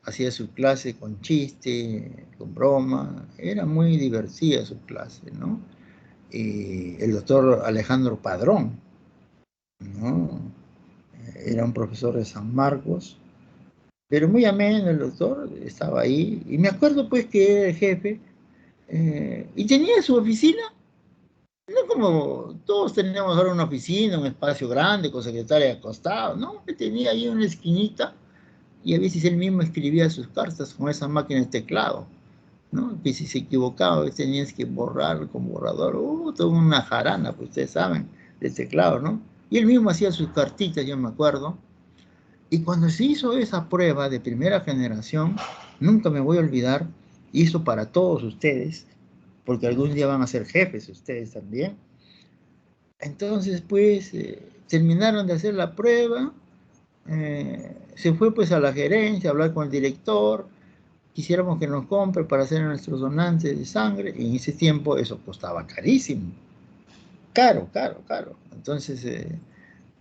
hacía su clase con chiste, con broma, era muy divertida su clase, ¿no? El doctor Alejandro Padrón, ¿no? Era un profesor de San Marcos, pero muy ameno el doctor, estaba ahí, y me acuerdo pues que era el jefe, y tenía su oficina, no como todos teníamos ahora una oficina, un espacio grande, con secretaria acostado, ¿no? Tenía ahí una esquinita, y a veces él mismo escribía sus cartas con esa máquina de teclado, ¿no? Que si se equivocaba, tenías que borrar con borrador, toda una jarana, pues ustedes saben, de teclado, ¿no? Y él mismo hacía sus cartitas, yo me acuerdo. Y cuando se hizo esa prueba de primera generación, nunca me voy a olvidar, y eso para todos ustedes, porque algún día van a ser jefes ustedes también. Entonces, pues, terminaron de hacer la prueba, se fue pues a la gerencia a hablar con el director, quisiéramos que nos compre para hacer nuestros donantes de sangre, y en ese tiempo eso costaba carísimo, caro. Entonces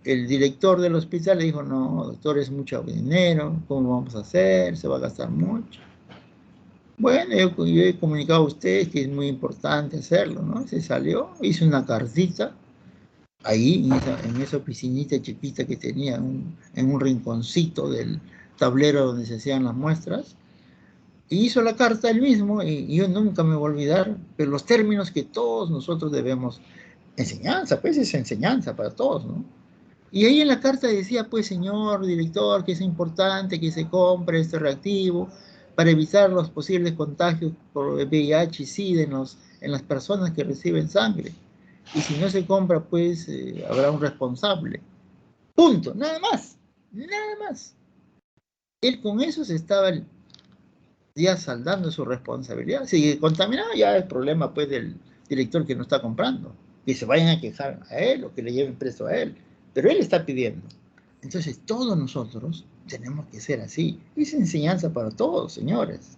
el director del hospital le dijo, no, doctor, es mucho dinero, ¿cómo vamos a hacer? Se va a gastar mucho. Bueno, yo he comunicado a usted que es muy importante hacerlo, ¿no? Se salió, hizo una cartita, ahí en esa oficinita chiquita que tenía en un rinconcito del tablero donde se hacían las muestras, y hizo la carta él mismo, y yo nunca me voy a olvidar, pero los términos que todos nosotros debemos, enseñanza, pues es enseñanza para todos, ¿no? Y ahí en la carta decía, pues, señor director, que es importante que se compre este reactivo para evitar los posibles contagios por VIH y SIDA en las personas que reciben sangre. Y si no se compra, pues, habrá un responsable. Punto, nada más, nada más. Él con eso se estaba ya saldando su responsabilidad. Si contaminado ya es problema, pues, del director que no está comprando. Que se vayan a quejar a él o que le lleven preso a él. Pero él está pidiendo. Entonces, todos nosotros tenemos que ser así. Es enseñanza para todos, señores.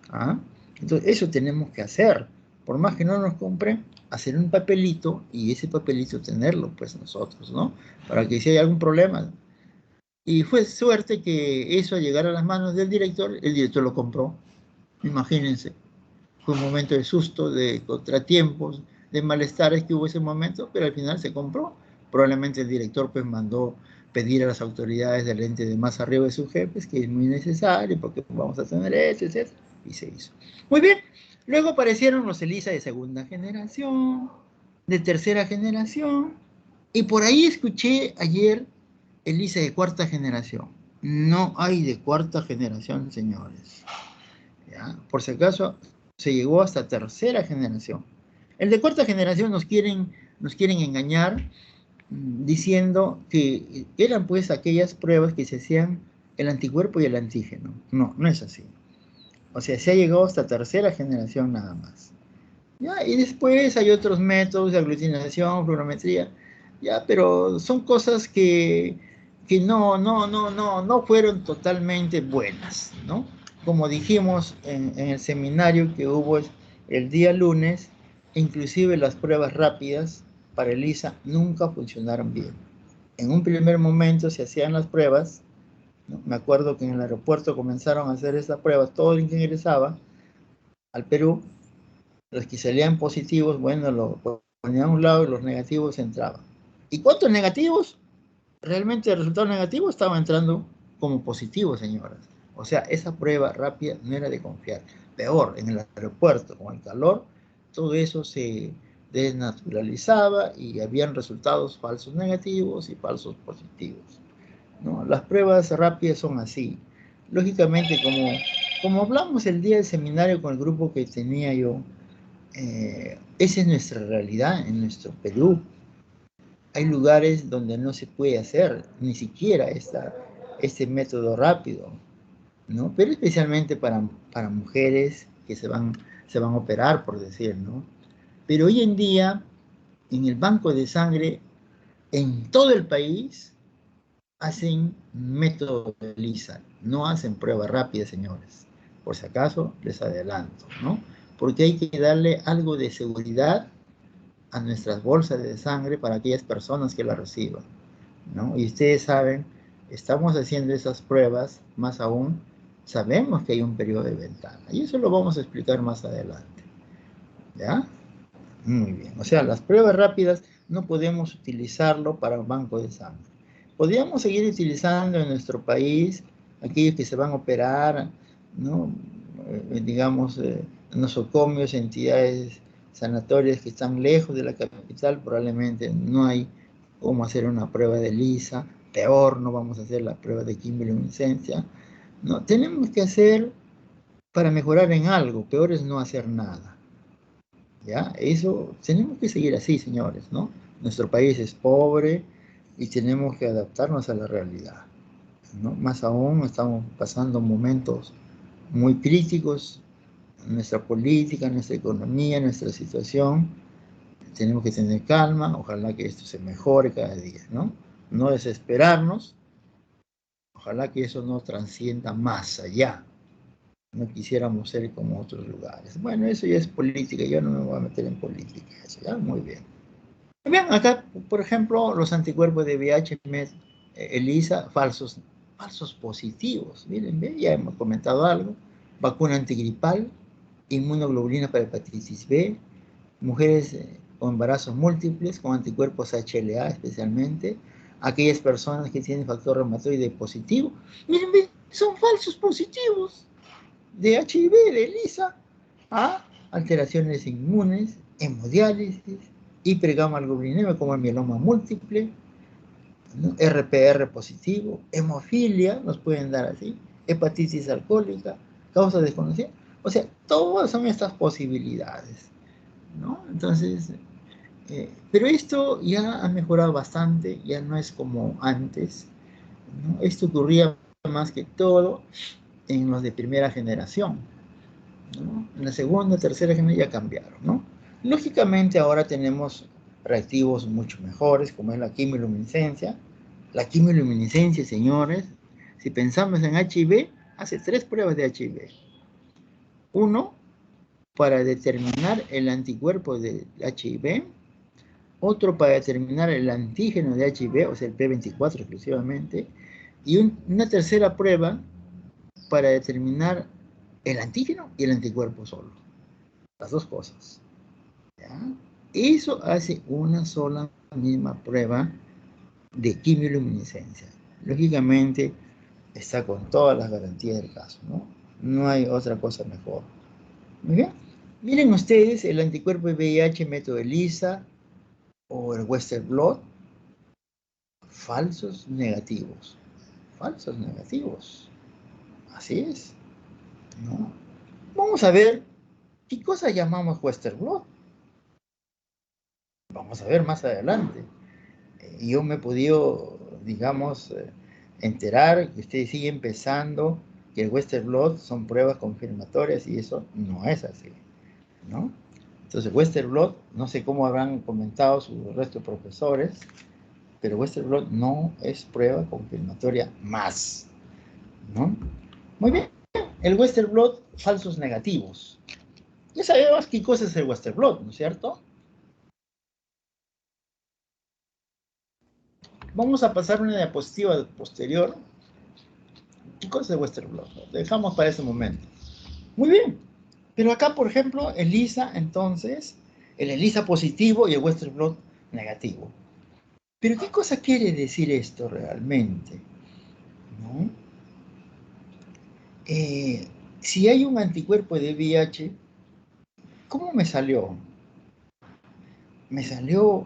¿Ah? Entonces, eso tenemos que hacer. Por más que no nos compren, hacer un papelito y ese papelito tenerlo, pues nosotros, ¿no? Para que si hay algún problema. Y fue suerte que eso al llegar a las manos del director, el director lo compró. Imagínense. Fue un momento de susto, de contratiempos, de malestares que hubo ese momento, pero al final se compró. Probablemente el director pues mandó pedir a las autoridades del ente de más arriba de sus jefes que es muy necesario porque vamos a tener esto, etc. Y se hizo. Muy bien. Luego aparecieron los ELISA de segunda generación, de tercera generación, y por ahí escuché ayer ELISA de cuarta generación. No hay de cuarta generación, señores. ¿Ya? Por si acaso, se llegó hasta tercera generación. El de cuarta generación nos quieren engañar diciendo que eran pues aquellas pruebas que se hacían el anticuerpo y el antígeno. No, no es así. O sea, se ha llegado hasta tercera generación nada más. ¿Ya? Y después hay otros métodos de aglutinación, fluorometría, ya, pero son cosas que no fueron totalmente buenas, ¿no? Como dijimos en el seminario que hubo el día lunes, inclusive las pruebas rápidas para ELISA nunca funcionaron bien. En un primer momento se hacían las pruebas, ¿no? Me acuerdo que en el aeropuerto comenzaron a hacer esas pruebas, todo el que ingresaba al Perú, los que salían positivos, bueno, lo ponían a un lado y los negativos entraban. ¿Y cuántos negativos? Realmente el resultado negativo estaba entrando como positivo, señoras. O sea, esa prueba rápida no era de confiar. Peor, en el aeropuerto, con el calor, todo eso se desnaturalizaba y habían resultados falsos negativos y falsos positivos, ¿no? Las pruebas rápidas son así. Lógicamente, como hablamos el día del seminario con el grupo que tenía yo, esa es nuestra realidad en nuestro Perú. Hay lugares donde no se puede hacer ni siquiera este método rápido, ¿no? Pero especialmente para mujeres que se van a operar, por decir, ¿no? Pero hoy en día, en el banco de sangre, en todo el país, hacen método de ELISA, no hacen pruebas rápidas, señores. Por si acaso, les adelanto, ¿no? Porque hay que darle algo de seguridad a nuestras bolsas de sangre para aquellas personas que la reciban, ¿no? Y ustedes saben, estamos haciendo esas pruebas, más aún, sabemos que hay un periodo de ventana, y eso lo vamos a explicar más adelante, ¿ya? Muy bien, o sea, las pruebas rápidas no podemos utilizarlo para un banco de sangre. Podríamos seguir utilizando en nuestro país aquellos que se van a operar, ¿no? Digamos, nosocomios, entidades sanatorias que están lejos de la capital, probablemente no hay cómo hacer una prueba de ELISA, peor, no vamos a hacer la prueba de quimioluminescencia, ¿no? Tenemos que hacer para mejorar en algo, peor es no hacer nada. ¿Ya? Eso, tenemos que seguir así, señores, ¿no? Nuestro país es pobre y tenemos que adaptarnos a la realidad, ¿no? Más aún, estamos pasando momentos muy críticos en nuestra política, nuestra economía, nuestra situación. Tenemos que tener calma, ojalá que esto se mejore cada día, ¿no? No desesperarnos, ojalá que eso no trascienda más allá. No quisiéramos ser como otros lugares. Bueno, eso ya es política, yo no me voy a meter en política, eso ya, muy bien. Bien, acá, por ejemplo, los anticuerpos de VIH, ELISA, falsos positivos. Miren, ¿ve? Ya hemos comentado algo. Vacuna antigripal, inmunoglobulina para hepatitis B, mujeres con embarazos múltiples, con anticuerpos HLA especialmente, aquellas personas que tienen factor reumatoide positivo. Miren, ¿ve? Son falsos positivos de HIV, de ELISA, a alteraciones inmunes, hemodiálisis, hipergamma albuminemia como el mieloma múltiple, ¿no? RPR positivo, hemofilia, nos pueden dar así, hepatitis alcohólica, causa desconocida. O sea, todas son estas posibilidades, ¿no? Entonces, pero esto ya ha mejorado bastante, ya no es como antes, ¿no? Esto ocurría más que todo en los de primera generación, ¿no? En la segunda, tercera generación ya cambiaron, ¿no? Lógicamente ahora tenemos reactivos mucho mejores, como es la quimioluminiscencia. La quimioluminiscencia, señores, si pensamos en HIV, hace 3 pruebas de HIV. Uno, para determinar el anticuerpo de HIV, otro para determinar el antígeno de HIV, o sea, el P24 exclusivamente, y una tercera prueba para determinar el antígeno y el anticuerpo solo. Las dos cosas. ¿Ya? Eso hace una sola misma prueba de quimioluminiscencia. Lógicamente está con todas las garantías del caso, ¿no? No hay otra cosa mejor. Muy bien. Miren ustedes el anticuerpo de VIH método ELISA o el Western blot, falsos negativos. Falsos negativos. Así es, ¿no? Vamos a ver qué cosa llamamos Western blot. Vamos a ver más adelante. Yo me he podido, digamos, enterar que ustedes siguen pensando que el Western blot son pruebas confirmatorias y eso no es así, ¿no? Entonces, Western blot, no sé cómo habrán comentado su resto de profesores, pero Western blot no es prueba confirmatoria más, ¿no? Muy bien, el Western blot, falsos negativos. Ya sabemos qué cosa es el Western blot, ¿no es cierto? Vamos a pasar una diapositiva posterior. ¿Qué cosa es Western blot? Lo dejamos para ese momento. Muy bien, pero acá, por ejemplo, ELISA, entonces, el ELISA positivo y el Western blot negativo. Pero ¿qué cosa quiere decir esto realmente? ¿No? Si hay un anticuerpo de VIH, ¿cómo me salió? ¿Me salió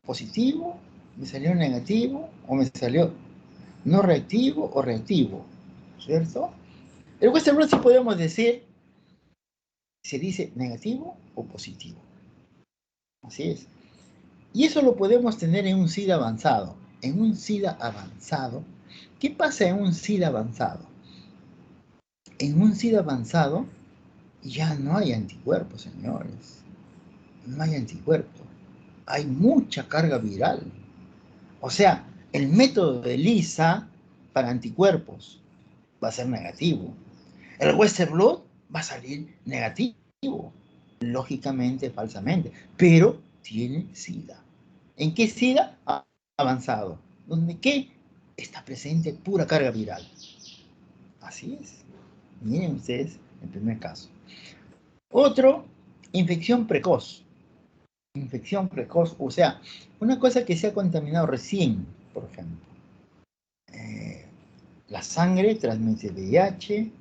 positivo? ¿Me salió negativo? ¿O me salió no reactivo o reactivo? ¿Cierto? El Western blot sí podemos decir, se dice negativo o positivo. Así es. Y eso lo podemos tener en un SIDA avanzado. En un SIDA avanzado, ¿qué pasa en un SIDA avanzado? En un SIDA avanzado ya no hay anticuerpos, señores. No hay anticuerpos. Hay mucha carga viral. O sea, el método de ELISA para anticuerpos va a ser negativo. El Western blot va a salir negativo. Lógicamente, falsamente. Pero tiene SIDA. ¿En qué SIDA? Avanzado. ¿Donde qué? Está presente pura carga viral. Así es. Miren ustedes el primer caso. Otro, infección precoz. Infección precoz, o sea, una cosa que se ha contaminado recién, por ejemplo. La sangre transmite VIH,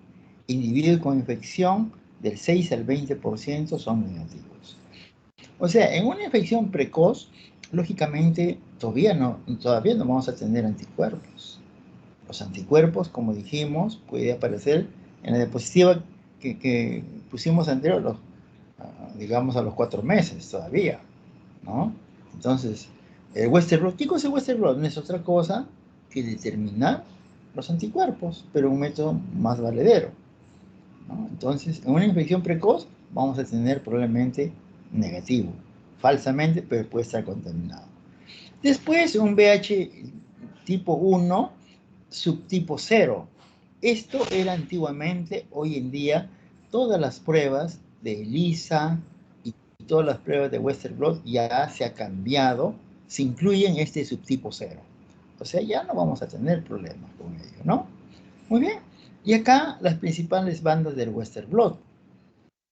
individuos con infección del 6 al 20% son negativos. O sea, en una infección precoz, lógicamente, todavía no vamos a tener anticuerpos. Los anticuerpos, como dijimos, puede aparecer en la diapositiva que pusimos anterior, digamos a los 4 meses todavía, ¿no? Entonces, el Western blot, ¿qué cosa es el Western blot? No es otra cosa que determinar los anticuerpos, pero un método más valedero, ¿no? Entonces, en una infección precoz vamos a tener probablemente negativo, falsamente, pero puede estar contaminado. Después, un VIH tipo 1, subtipo 0. Esto era antiguamente, hoy en día, todas las pruebas de ELISA y todas las pruebas de Western blot ya se ha cambiado, se incluyen este subtipo 0. O sea, ya no vamos a tener problemas con ello, ¿no? Muy bien. Y acá las principales bandas del Western blot,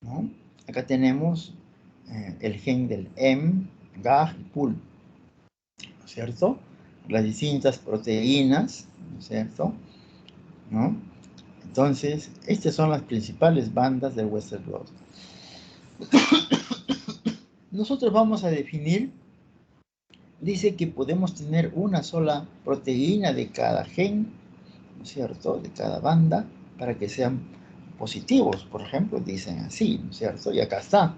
¿no? Acá tenemos el gen del M, GAG y PUL, ¿no es cierto? Las distintas proteínas, ¿no es cierto? ¿No? Entonces, estas son las principales bandas del Western blot. Nosotros vamos a definir dice que podemos tener una sola proteína de cada gen, ¿no es cierto?, de cada banda, para que sean positivos, por ejemplo, dicen así, ¿no es cierto? Y acá está.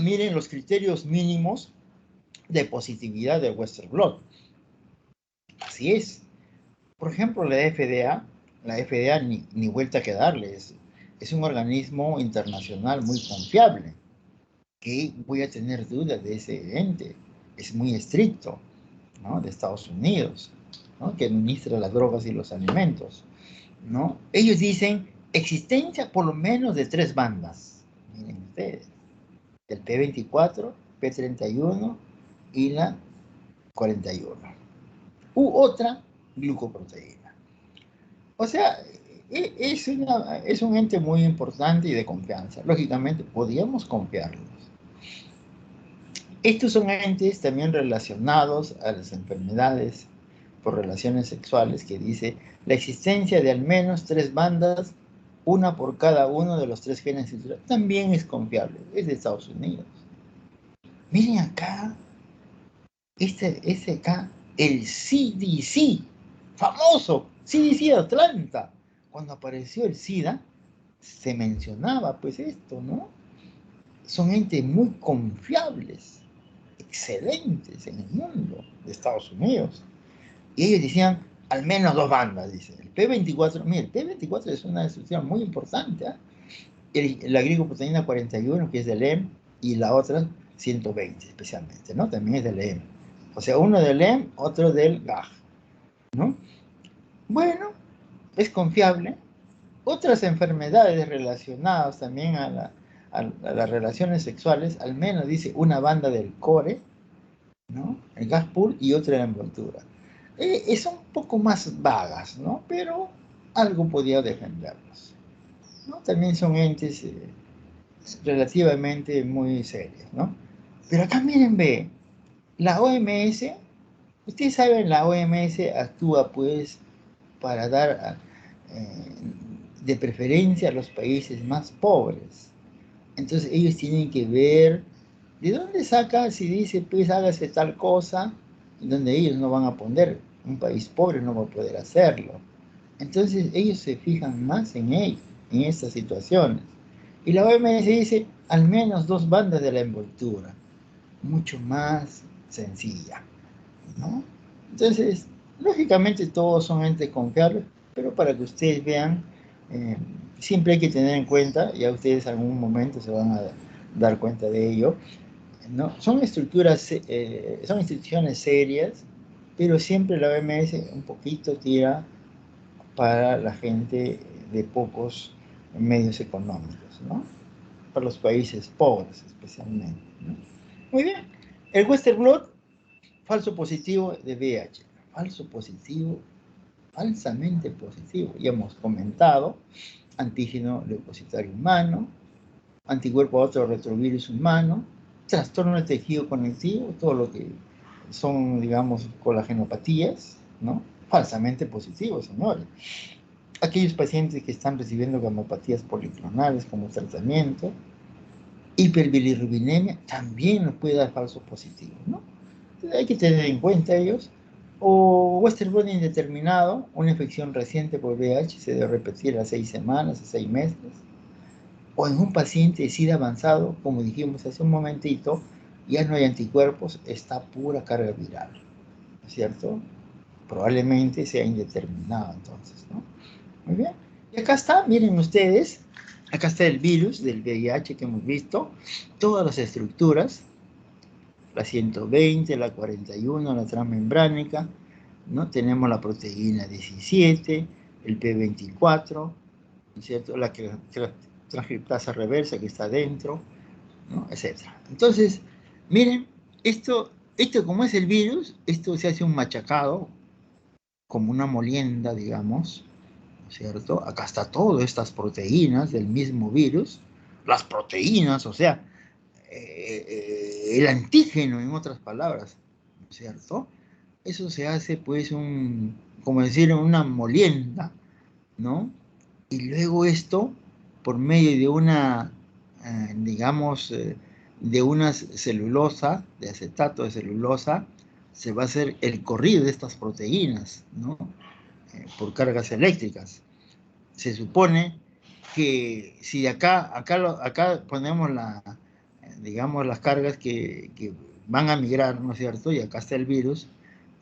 Miren los criterios mínimos de positividad de Western blot. Así es. Por ejemplo, la FDA ni vuelta que darle, es un organismo internacional muy confiable. ¿Qué voy a tener dudas de ese ente? Es muy estricto, ¿no? De Estados Unidos, ¿no? Que administra las drogas y los alimentos, ¿no? Ellos dicen existencia por lo menos de 3 bandas. Miren ustedes, el P24, P31 y la 41. U otra glucoproteína. O sea, es un ente muy importante y de confianza. Lógicamente, podíamos confiarlos. Estos son entes también relacionados a las enfermedades por relaciones sexuales, que dice la existencia de al menos 3 bandas, una por cada uno de los 3 genes, también es confiable, es de Estados Unidos. Miren acá, acá, el CDC, famoso CDC de Atlanta. Cuando apareció el SIDA, se mencionaba pues esto, ¿no? Son entes muy confiables, excelentes en el mundo de Estados Unidos. Y ellos decían, al menos 2 bandas, dice. El P24, mire, el P24 es una estructura muy importante, ¿eh? La glicoproteína 41, que es del EM, y la otra 120 especialmente, ¿no? También es del EM. O sea, uno del EM, otro del GAG, ¿no? Bueno, es confiable. Otras enfermedades relacionadas también a las relaciones sexuales, al menos dice una banda del core, ¿no? El gas pool y otra la envoltura. Son un poco más vagas, ¿no? Pero algo podía defenderlos, ¿no? También son entes relativamente muy serios, ¿no? Pero acá miren, ve, la OMS, ustedes saben, la OMS actúa pues para dar de preferencia a los países más pobres. Entonces ellos tienen que ver de dónde saca, si dice pues hágase tal cosa, donde ellos no van a poner, un país pobre no va a poder hacerlo. Entonces ellos se fijan más en ello, en estas situaciones. Y la OMS dice al menos 2 bandas de la envoltura, mucho más sencilla, ¿no? Entonces, lógicamente todos son entes confiables, pero para que ustedes vean, eh, siempre hay que tener en cuenta, ya ustedes en algún momento se van a dar cuenta de ello, ¿no? Son estructuras, son instituciones serias, pero siempre la OMS un poquito tira para la gente de pocos medios económicos, ¿no? Para los países pobres especialmente, ¿no? Muy bien. El Western blot, falso positivo de VIH. Falso positivo, falsamente positivo. Ya hemos comentado, antígeno leucocitario humano, anticuerpo a otro retrovirus humano, trastorno del tejido conectivo, todo lo que son, digamos, colagenopatías, ¿no? Falsamente positivos, señores. Aquellos pacientes que están recibiendo gamopatías policlonales como tratamiento, hiperbilirrubinemia, también nos puede dar falso positivo, ¿no? Entonces hay que tener en cuenta ellos. O Western blot indeterminado, una infección reciente por VIH se debe repetir a 6 semanas, a 6 meses. O en un paciente de SIDA avanzado, como dijimos hace un momentito, ya no hay anticuerpos, está pura carga viral, ¿no es cierto? Probablemente sea indeterminado entonces, ¿no? Muy bien. Y acá está, miren ustedes, acá está el virus del VIH que hemos visto, todas las estructuras, la 120, la 41, la transmembránica, ¿no? Tenemos la proteína 17, el P24, ¿no es cierto? La transcriptasa reversa que está dentro, ¿no? Etcétera. Entonces, miren, esto como es el virus, esto se hace un machacado, como una molienda, digamos, ¿no es cierto? Acá está todas estas proteínas del mismo virus, las proteínas, o sea, el antígeno, en otras palabras, ¿no es cierto? Eso se hace, pues, como decir, una molienda, ¿no? Y luego esto, por medio de una, digamos, de una celulosa, de acetato de celulosa, se va a hacer el corrido de estas proteínas, ¿no? Por cargas eléctricas. Se supone que si acá ponemos digamos, las cargas que van a migrar, ¿no es cierto? Y acá está el virus.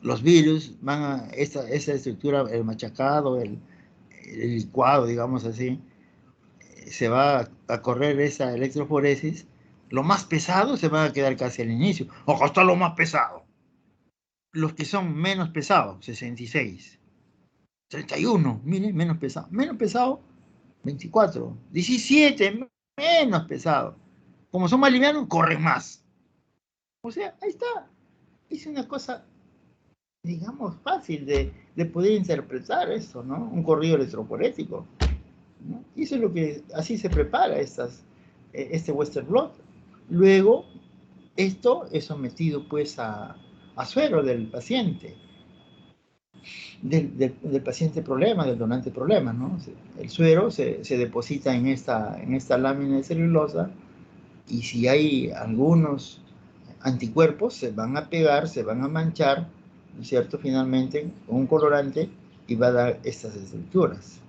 Los virus van a, esa estructura, el machacado, el licuado, digamos así, se va a correr esa electroforesis. Lo más pesado se va a quedar casi al inicio. Acá está lo más pesado. Los que son menos pesados, 66. 31, miren, menos pesado. Menos pesado, 24. 17, menos pesado. Como son más livianos, corren más. O sea, ahí está. Es una cosa, digamos, fácil de poder interpretar esto, ¿no? Un corrido electroforético, ¿no? Y eso es lo que, así se prepara este Western blot. Luego, esto es sometido pues a suero del paciente. Del paciente problema, del donante problema, ¿no? El suero se deposita en esta lámina de celulosa y si hay algunos anticuerpos se van a pegar, se van a manchar, ¿no es cierto? Finalmente, con un colorante y va a dar estas estructuras,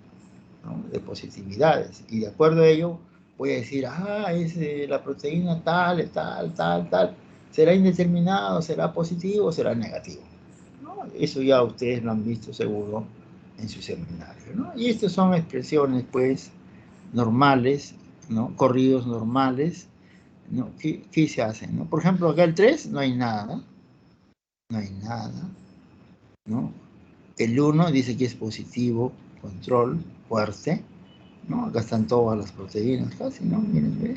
¿no? De positividades. Y de acuerdo a ello, voy a decir, es la proteína tal, tal, tal, tal. ¿Será indeterminado? ¿Será positivo o será negativo? ¿No? Eso ya ustedes lo han visto seguro en su seminario, ¿no? Y estas son expresiones, pues, normales, ¿no? Corridos normales, ¿no? ¿Qué se hacen, no? Por ejemplo, acá el 3 no hay nada, ¿no? El 1 dice que es positivo, control, fuerte, ¿no? Acá están todas las proteínas casi, ¿no? Miren, ve.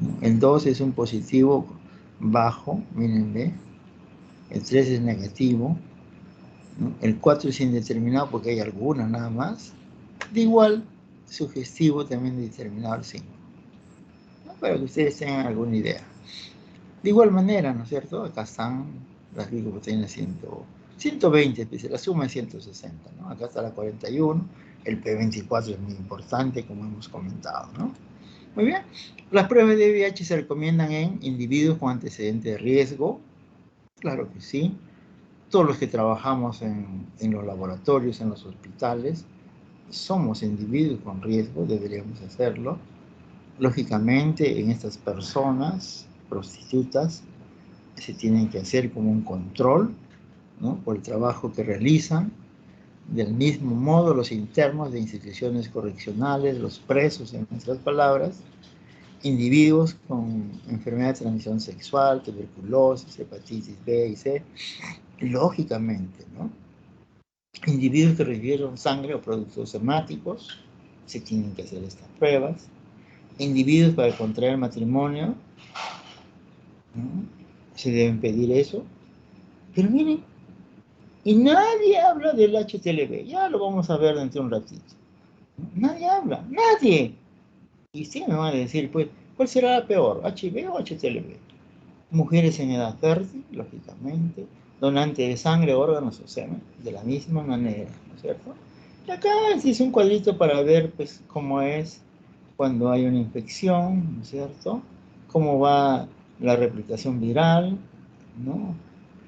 ¿No? El 2 es un positivo bajo, miren, ve. El 3 es negativo, ¿no? El 4 es indeterminado porque hay alguna nada más. De igual, sugestivo también determinado el 5. ¿No? Para que ustedes tengan alguna idea. De igual manera, ¿no es cierto? Acá están las glicoproteínas 120, la suma es 160, ¿no? Acá está la 41, el P24 es muy importante, como hemos comentado, ¿no? Muy bien. Las pruebas de VIH se recomiendan en individuos con antecedentes de riesgo, claro que sí. Todos los que trabajamos en los laboratorios, en los hospitales, somos individuos con riesgo, deberíamos hacerlo. Lógicamente, en estas personas prostitutas se tienen que hacer como un control, ¿no? Por el trabajo que realizan. Del mismo modo, los internos de instituciones correccionales, los presos, en nuestras palabras, individuos con enfermedad de transmisión sexual, tuberculosis, hepatitis B y C, lógicamente, ¿no? Individuos que recibieron sangre o productos hemáticos, se tienen que hacer estas pruebas. Individuos para contraer matrimonio, ¿no? Se deben pedir eso. Pero miren, y nadie habla del HTLV. Ya lo vamos a ver dentro de un ratito. Nadie habla, nadie. Y sí me van a decir, pues, ¿cuál será la peor, HIV o HTLV? Mujeres en edad fértil, lógicamente, donante de sangre, órganos o semen, de la misma manera, ¿no es cierto? Y acá se hizo un cuadrito para ver, pues, cómo es cuando hay una infección, ¿no es cierto? Cómo va la replicación viral, ¿no?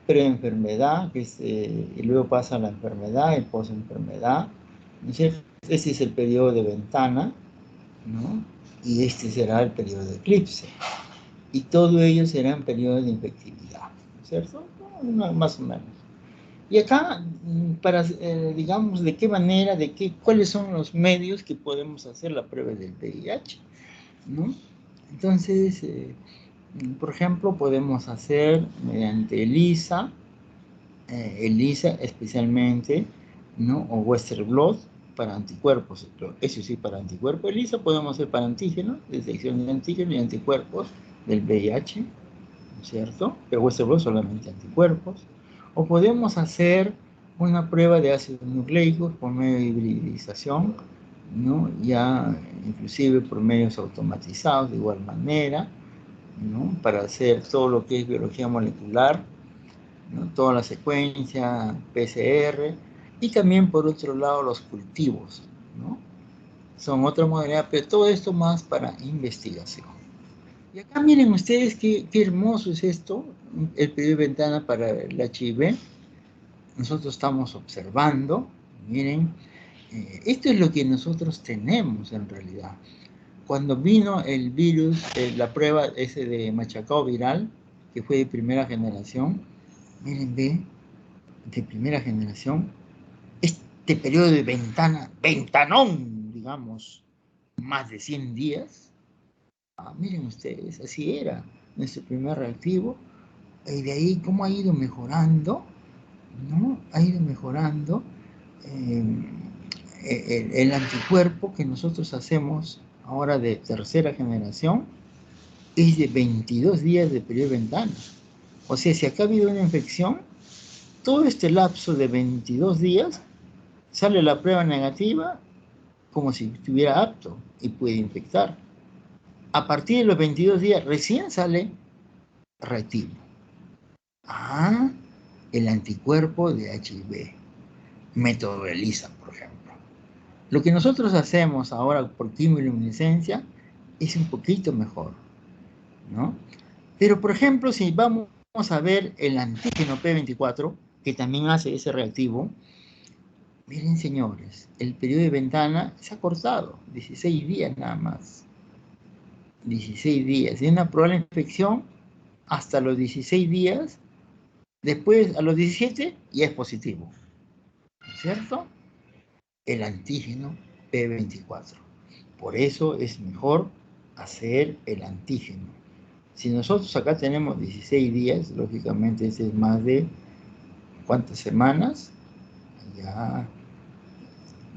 Preenfermedad, y luego pasa la enfermedad y posenfermedad, ¿no es cierto? Ese es el periodo de ventana, ¿no? Y este será el periodo de eclipse. Y todo ello serán periodos de infectividad, ¿no es cierto? Más o menos. Y acá, digamos, de qué manera, cuáles son los medios que podemos hacer la prueba del VIH, ¿no? Entonces, por ejemplo, podemos hacer mediante ELISA, especialmente, ¿no? O Western blot para anticuerpos, eso sí, para anticuerpos. ELISA podemos hacer para antígenos, detección de antígenos y anticuerpos del VIH, ¿no es cierto? Pero Western blot solamente anticuerpos. O podemos hacer una prueba de ácidos nucleicos por medio de hibridización, ¿no? Ya inclusive por medios automatizados de igual manera, ¿no? Para hacer todo lo que es biología molecular, ¿no? Toda la secuencia, PCR, y también por otro lado los cultivos, ¿no? Son otra modalidad, pero todo esto más para investigación. Y acá miren ustedes qué hermoso es esto, el periodo de ventana para el HIV. Nosotros estamos observando, miren, esto es lo que nosotros tenemos en realidad. Cuando vino el virus, la prueba ese de machacado viral, que fue de primera generación, miren, ve, de primera generación, este periodo de ventana, ventanón, digamos, más de 100 días. Miren ustedes, así era nuestro primer reactivo. Y de ahí, cómo ha ido mejorando, ¿no? Ha ido mejorando el anticuerpo que nosotros hacemos ahora de tercera generación es de 22 días de periodo de ventana. O sea, si acá ha habido una infección, todo este lapso de 22 días sale la prueba negativa como si estuviera apto y puede infectar. A partir de los 22 días recién sale reactivo. El anticuerpo de HIV, método ELISA, por ejemplo. Lo que nosotros hacemos ahora por quimioluminescencia es un poquito mejor, ¿no? Pero, por ejemplo, si vamos a ver el antígeno P24, que también hace ese reactivo, miren, señores, el periodo de ventana se ha cortado, 16 días nada más. 16 días. Y una probable infección hasta los 16 días, después a los 17 ya es positivo, ¿cierto? El antígeno P24. Por eso es mejor hacer el antígeno. Si nosotros acá tenemos 16 días, lógicamente ese es más de ¿cuántas semanas? Ya,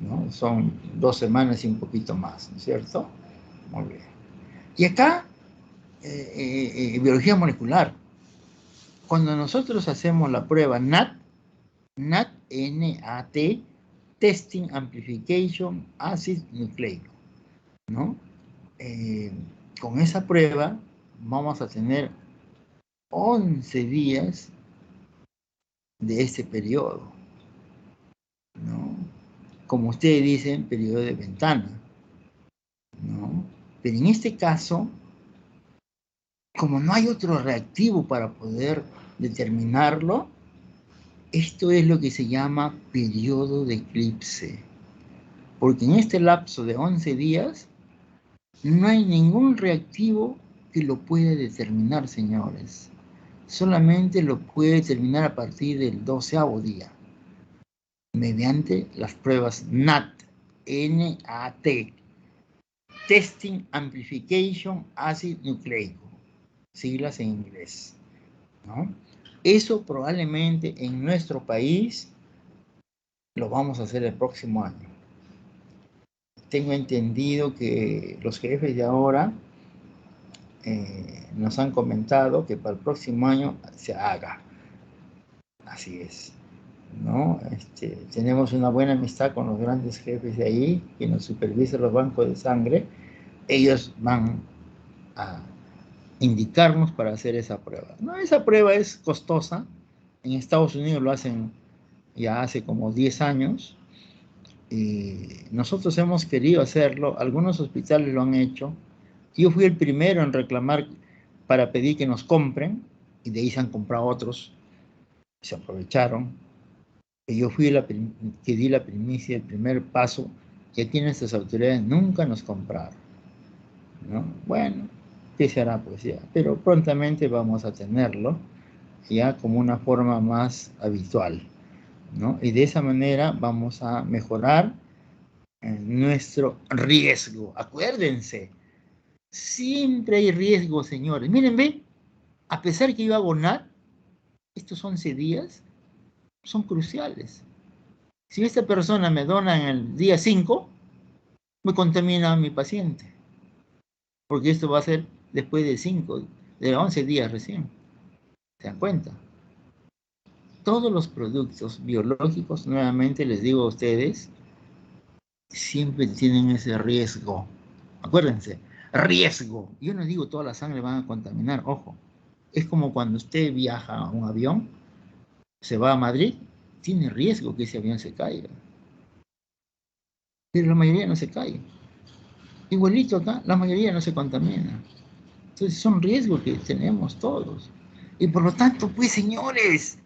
¿no? Son 2 semanas y un poquito más, ¿no es cierto? Muy bien. Y acá, biología molecular. Cuando nosotros hacemos la prueba NAT, N-A-T, Testing Amplification Acid Nucleico, ¿no? Con esa prueba vamos a tener 11 días de ese periodo, ¿no? Como ustedes dicen, periodo de ventana, ¿no? Pero en este caso, como no hay otro reactivo para poder determinarlo, esto es lo que se llama periodo de eclipse. Porque en este lapso de 11 días, no hay ningún reactivo que lo pueda determinar, señores. Solamente lo puede determinar a partir del 12º día, mediante las pruebas NAT, N-A-T, Testing Amplification Acid Nucleico, siglas en inglés, ¿no? Eso probablemente en nuestro país lo vamos a hacer el próximo año. Tengo entendido que los jefes de ahora nos han comentado que para el próximo año se haga. Así es, ¿no? Tenemos una buena amistad con los grandes jefes de ahí, que nos supervisan los bancos de sangre. Ellos van a indicarnos para hacer esa prueba. No, esa prueba es costosa. En Estados Unidos lo hacen ya hace como 10 años. Y nosotros hemos querido hacerlo. Algunos hospitales lo han hecho. Yo fui el primero en reclamar para pedir que nos compren. Y de ahí se han comprado otros. Se aprovecharon. Y yo fui que di la primicia, el primer paso. Y aquí nuestras autoridades nunca nos compraron, ¿no? Bueno, ¿qué se hará? Pues ya. Pero prontamente vamos a tenerlo ya como una forma más habitual, ¿no? Y de esa manera vamos a mejorar nuestro riesgo. Acuérdense, siempre hay riesgo, señores. Miren, ve, a pesar que yo hago NAT, estos 11 días son cruciales. Si esta persona me dona en el día 5, me contamina a mi paciente, porque esto va a ser después de 5, de 11 días recién. ¿Se dan cuenta? Todos los productos biológicos, nuevamente les digo a ustedes, siempre tienen ese riesgo. Acuérdense, riesgo. Yo no digo toda la sangre van a contaminar, ojo. Es como cuando usted viaja a un avión, se va a Madrid, tiene riesgo que ese avión se caiga. Pero la mayoría no se cae. Igualito acá, la mayoría no se contamina. Entonces son riesgos que tenemos todos. Y por lo tanto, pues señores,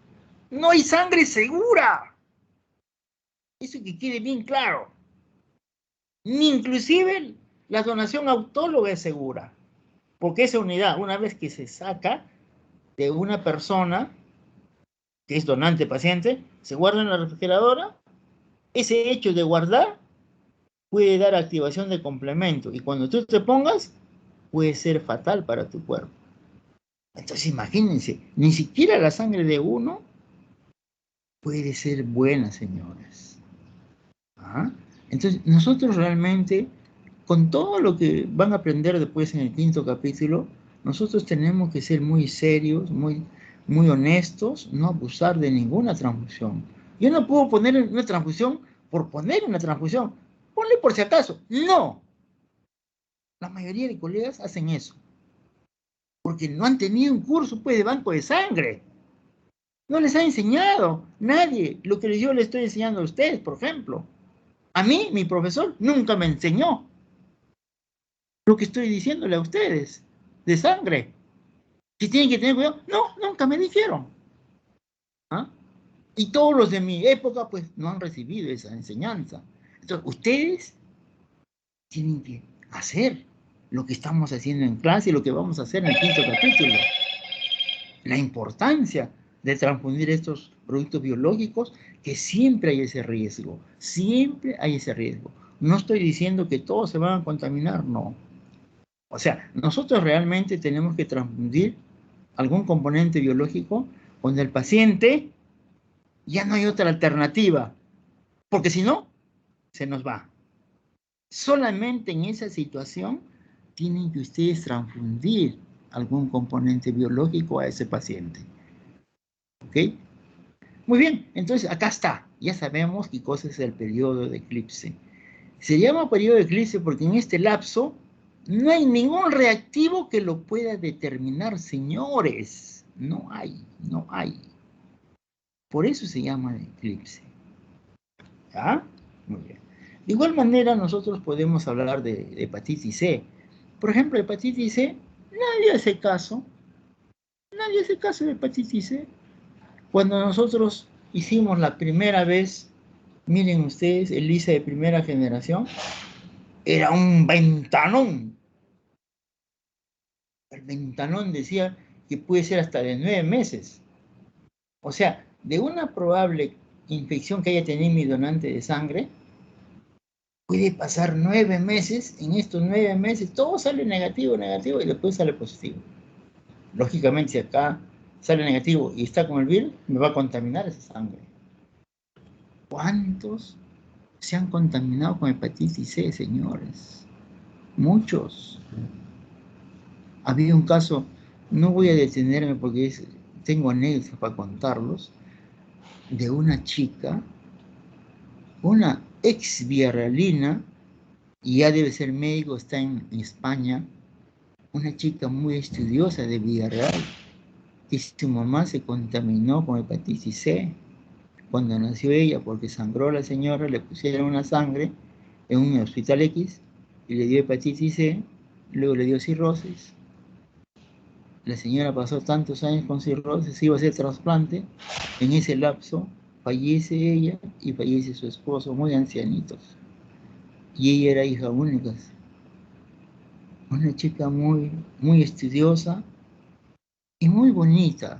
no hay sangre segura. Eso que quede bien claro. Ni inclusive la donación autóloga es segura. Porque esa unidad, una vez que se saca de una persona que es donante paciente, se guarda en la refrigeradora. Ese hecho de guardar puede dar activación de complemento. Y cuando tú te pongas, puede ser fatal para tu cuerpo. Entonces imagínense, ni siquiera la sangre de uno puede ser buena, señores. ¿Ah? Entonces nosotros realmente, con todo lo que van a aprender después en el 5.º capítulo, nosotros tenemos que ser muy serios, muy honestos, no abusar de ninguna transfusión. Yo no puedo poner una transfusión por poner una transfusión. Ponle por si acaso. No. La mayoría de colegas hacen eso. Porque no han tenido un curso pues, de banco de sangre. No les ha enseñado nadie lo que yo les estoy enseñando a ustedes, por ejemplo. A mí, mi profesor, nunca me enseñó lo que estoy diciéndole a ustedes de sangre. Si tienen que tener cuidado, no, nunca me dijeron. ¿Ah? Y todos los de mi época, pues, no han recibido esa enseñanza. Entonces, ustedes tienen que hacer lo que estamos haciendo en clase y lo que vamos a hacer en el 5.º capítulo. La importancia de transfundir estos productos biológicos, que siempre hay ese riesgo, siempre hay ese riesgo. No estoy diciendo que todos se van a contaminar, no. O sea, nosotros realmente tenemos que transfundir algún componente biológico cuando el paciente ya no hay otra alternativa, porque si no, se nos va. Solamente en esa situación tienen que ustedes transfundir algún componente biológico a ese paciente. ¿Ok? Muy bien, entonces acá está. Ya sabemos qué cosa es el periodo de eclipse. Se llama periodo de eclipse porque en este lapso no hay ningún reactivo que lo pueda determinar, señores. No hay, no hay. Por eso se llama eclipse. ¿Ah? Muy bien. De igual manera, nosotros podemos hablar de hepatitis C. Por ejemplo, hepatitis C, nadie hace caso. Nadie hace caso de hepatitis C. Cuando nosotros hicimos la primera vez, miren ustedes, el ISA de primera generación, era un ventanón. El ventanón decía que puede ser hasta de 9 meses. O sea, de una probable infección que haya tenido mi donante de sangre, puede pasar 9 meses. En estos 9 meses todo sale negativo, negativo y después sale positivo. Lógicamente, si acá sale negativo y está con el virus, me va a contaminar esa sangre. ¿Cuántos se han contaminado con hepatitis C, señores? Muchos. Había un caso, no voy a detenerme porque tengo anécdotas para contarlos, de una chica, una ex viarrealina, y ya debe ser médico, está en España, una chica muy estudiosa de Villarreal, y su mamá se contaminó con hepatitis C cuando nació ella, porque sangró a la señora, le pusieron una sangre en un hospital X y le dio hepatitis C, luego le dio cirrosis. La señora pasó tantos años con cirrosis, iba a hacer trasplante. En ese lapso fallece ella y fallece su esposo, muy ancianitos. Y ella era hija única. Una chica muy estudiosa y muy bonita.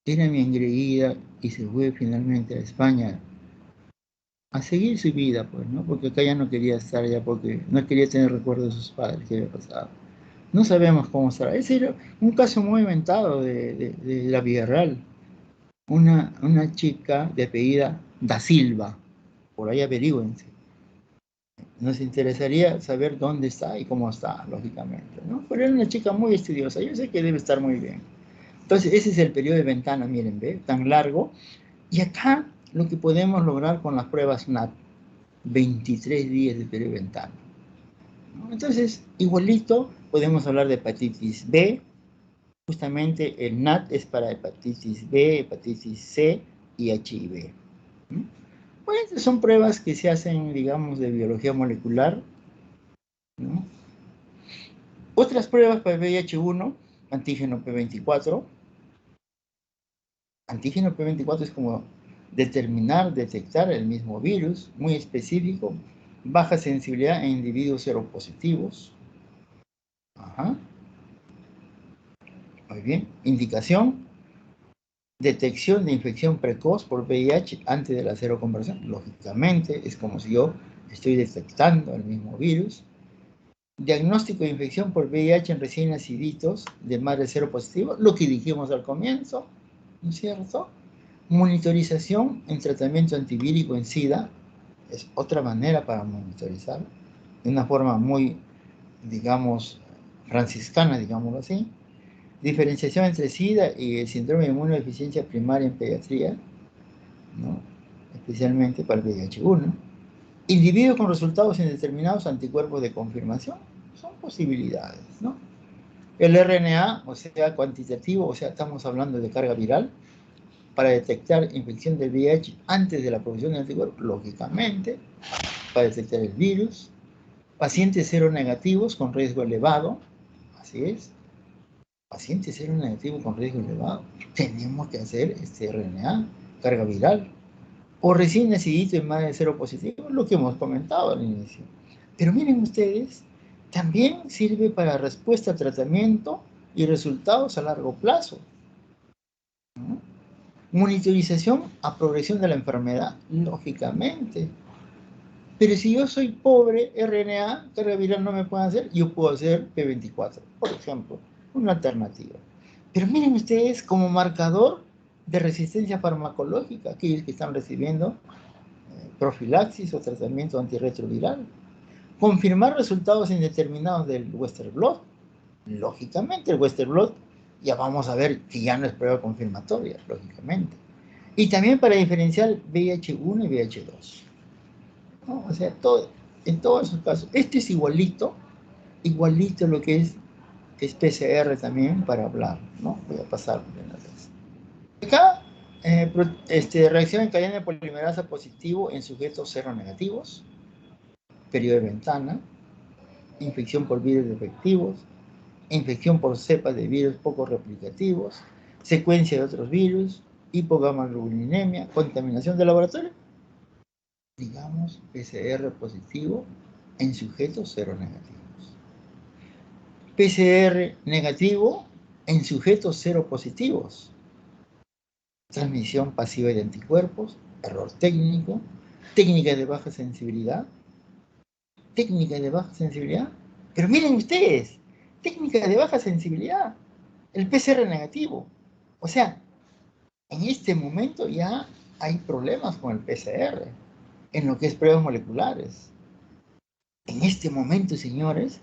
Era mi engreída y se fue finalmente a España a seguir su vida, pues, ¿no? Porque acá ya no quería estar, ya porque no quería tener recuerdos de sus padres que había pasado. No sabemos cómo será. Ese era un caso muy inventado de la vida real. Una chica de apellida Da Silva, por ahí averigüense. Nos interesaría saber dónde está y cómo está, lógicamente, ¿no? Pero era una chica muy estudiosa, yo sé que debe estar muy bien. Entonces, ese es el periodo de ventana, miren, ¿ve? Tan largo. Y acá lo que podemos lograr con las pruebas NAT, 23 días de periodo de ventana, ¿no? Entonces, igualito, podemos hablar de hepatitis B. Justamente el NAT es para hepatitis B, hepatitis C y HIV. Pues son pruebas que se hacen, digamos, de biología molecular, ¿no? Otras pruebas para el VIH-1, antígeno P24. Antígeno P24 es como detectar el mismo virus, muy específico, baja sensibilidad en individuos seropositivos. Ajá. Muy bien. Indicación: detección de infección precoz por VIH antes de la seroconversión. Lógicamente, es como si yo estoy detectando el mismo virus. Diagnóstico de infección por VIH en recién naciditos de madre seropositiva, lo que dijimos al comienzo, ¿no es cierto? Monitorización en tratamiento antivírico en SIDA, es otra manera para monitorizar, de una forma muy, digamos, franciscana, digámoslo así. Diferenciación entre SIDA y el síndrome de inmunodeficiencia primaria en pediatría, ¿no? Especialmente para el VIH-1. Individuos con resultados indeterminados, anticuerpos de confirmación, son posibilidades, ¿no? El RNA, o sea, cuantitativo, o sea, estamos hablando de carga viral, para detectar infección del VIH antes de la producción de anticuerpos, lógicamente, para detectar el virus. Pacientes seronegativos con riesgo elevado, así es, pacientes seronegativos con riesgo elevado, tenemos que hacer este RNA, carga viral, o recién nacidito en madre cero positivo, lo que hemos comentado al inicio. Pero miren ustedes, también sirve para respuesta a tratamiento y resultados a largo plazo, ¿no? Monitorización a progresión de la enfermedad, lógicamente. Pero si yo soy pobre, RNA, carga viral no me puede hacer, yo puedo hacer P24, por ejemplo, una alternativa. Pero miren ustedes, como marcador de resistencia farmacológica, aquellos que están recibiendo profilaxis o tratamiento antirretroviral. Confirmar resultados indeterminados del Western blot. Lógicamente, el Western blot ya vamos a ver que ya no es prueba confirmatoria, lógicamente. Y también para diferenciar VIH-1 y VIH-2. ¿No? O sea, en todos esos casos. Este es igualito lo que es PCR también para hablar, ¿no? Voy a pasar de una vez. Acá, reacción en cadena de polimerasa positivo en sujetos seronegativos, periodo de ventana, infección por virus defectivos, infección por cepas de virus poco replicativos, secuencia de otros virus, hipogamaglobulinemia, contaminación de laboratorio, digamos PCR positivo en sujetos seronegativos. PCR negativo en sujetos seropositivos. Transmisión pasiva de anticuerpos, error técnico, técnica de baja sensibilidad, pero miren ustedes, técnica de baja sensibilidad, el PCR negativo. O sea, en este momento ya hay problemas con el PCR, en lo que es pruebas moleculares. En este momento, señores,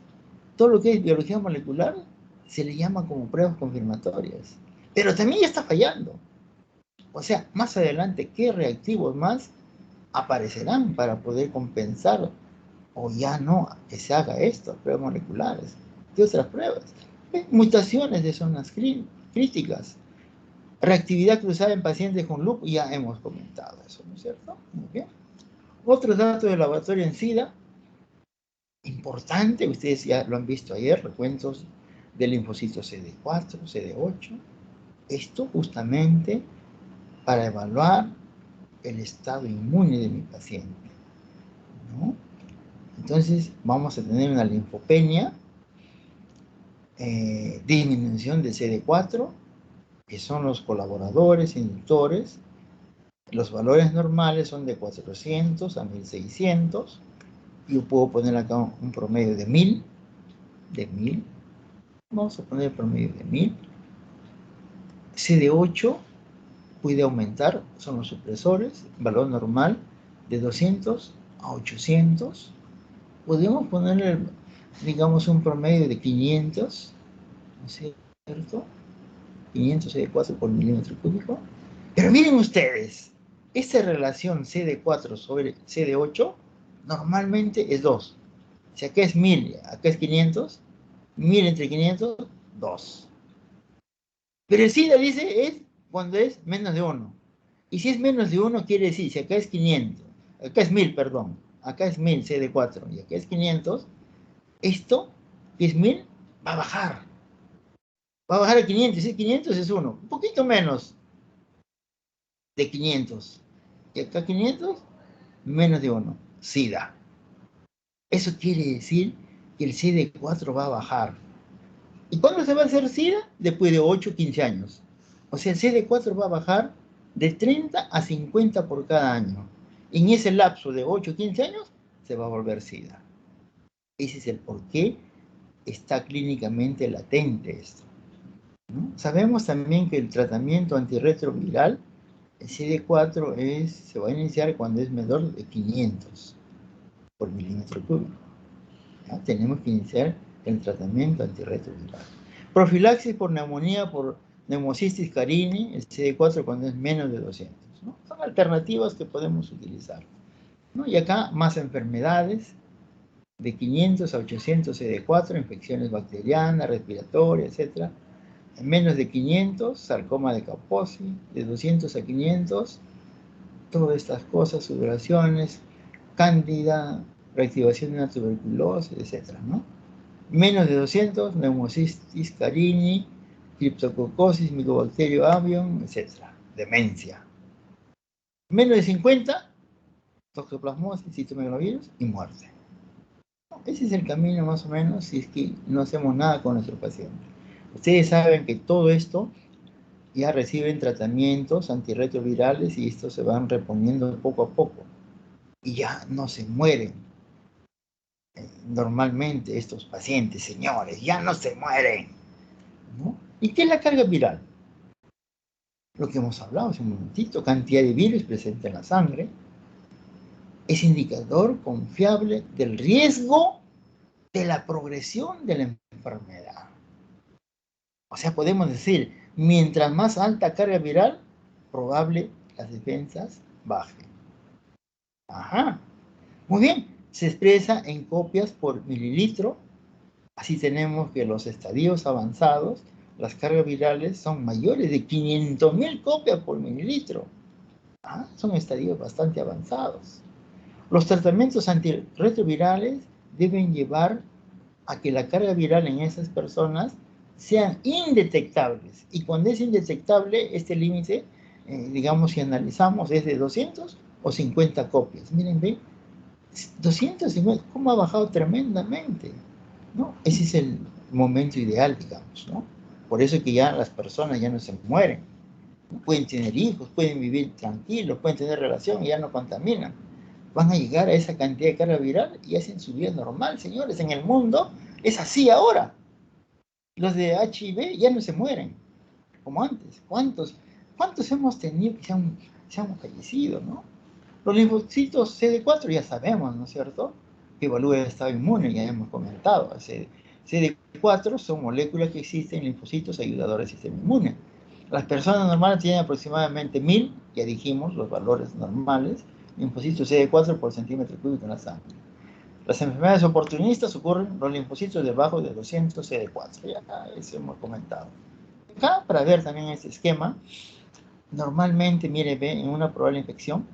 todo lo que es biología molecular se le llama como pruebas confirmatorias, pero también ya está fallando. O sea, más adelante, ¿qué reactivos más aparecerán para poder compensar o ya no que se haga esto, pruebas moleculares? ¿Qué otras pruebas? Mutaciones de zonas críticas, reactividad cruzada en pacientes con lupus, ya hemos comentado eso, ¿no es cierto? Muy bien. Otros datos de laboratorio en SIDA, importante, ustedes ya lo han visto ayer, recuentos del linfocito CD4, CD8, esto justamente para evaluar el estado inmune de mi paciente, ¿no? Entonces vamos a tener una linfopenia, disminución de CD4, que son los colaboradores, inductores. Los valores normales son de 400 a 1600. Yo puedo poner acá un promedio de 1000. Vamos a poner el promedio de 1000. CD8 puede aumentar, son los supresores, valor normal de 200 a 800. Podemos ponerle, digamos, un promedio de 500, ¿no es cierto? 500 CD4 por milímetro cúbico. Pero miren ustedes, esta relación CD4 sobre CD8 normalmente es 2. Si acá es 1000, acá es 500, 1000 entre 500, 2. Pero el SIDA dice es cuando es menos de 1. Y si es menos de 1, quiere decir, si acá es 500, acá es 1000, perdón, acá es 1000 CD4 y acá es 500, esto, que es 1000, va a bajar. Va a bajar a 500, y 500 es 1, un poquito menos de 500. Y acá 500, menos de 1, SIDA. Eso quiere decir que el CD4 va a bajar. ¿Y cuándo se va a hacer SIDA? Después de 8 o 15 años. O sea, el CD4 va a bajar de 30 a 50 por cada año. En ese lapso de 8 o 15 años se va a volver SIDA. Ese es el por qué está clínicamente latente esto, ¿no? Sabemos también que el tratamiento antirretroviral, el CD4 se va a iniciar cuando es menor de 500 por milímetro cúbico. ¿Ya? Tenemos que iniciar el tratamiento antirretroviral. Profilaxis por neumonía, por neumocistis carini, el CD4 cuando es menos de 200. ¿No? Son alternativas que podemos utilizar, ¿no? Y acá más enfermedades, de 500 a 800 CD4, infecciones bacterianas, respiratorias, etc. En menos de 500, sarcoma de Kaposi, de 200 a 500, todas estas cosas, sudoraciones, cándida, reactivación de una tuberculosis, etc., ¿no? Menos de 200, neumocistis carini, criptococosis, micobacterio avium, etc. Demencia. Menos de 50, toxoplasmosis, citomegalovirus y muerte. Ese es el camino más o menos si es que no hacemos nada con nuestro paciente. Ustedes saben que todo esto ya reciben tratamientos antirretrovirales y estos se van reponiendo poco a poco. Y ya no se mueren. Normalmente estos pacientes, señores, ya no se mueren, ¿no? ¿Y qué es la carga viral? Lo que hemos hablado hace un momentito, cantidad de virus presente en la sangre, es indicador confiable del riesgo de la progresión de la enfermedad. O sea, podemos decir, mientras más alta carga viral, probable las defensas bajen. Ajá. Muy bien. Se expresa en copias por mililitro. Así tenemos que los estadios avanzados, las cargas virales son mayores de 500.000 copias por mililitro. Son estadios bastante avanzados. Los tratamientos antirretrovirales deben llevar a que la carga viral en esas personas sean indetectables. Y cuando es indetectable, este límite, digamos, si analizamos, es de 200 o 50 copias. Miren, ve, 250, ¿cómo ha bajado tremendamente? ¿No? Ese es el momento ideal, digamos, ¿no? Por eso es que ya las personas ya no se mueren, ¿no? Pueden tener hijos, pueden vivir tranquilos, pueden tener relación y ya no contaminan. Van a llegar a esa cantidad de carga viral y hacen su vida normal, señores. En el mundo es así ahora. Los de HIV ya no se mueren, como antes. ¿Cuántos hemos tenido que se han fallecido, ¿no? Los linfocitos CD4 ya sabemos, ¿no es cierto? Que evalúa el estado inmune, ya hemos comentado. CD4 son moléculas que existen en linfocitos ayudadores del sistema inmune. Las personas normales tienen aproximadamente 1000, ya dijimos, los valores normales, linfocitos CD4 por centímetro cúbico en la sangre. Las enfermedades oportunistas ocurren los linfocitos debajo de 200 CD4, ya eso hemos comentado. Acá, para ver también este esquema, normalmente, mire, ve, en una probable infección,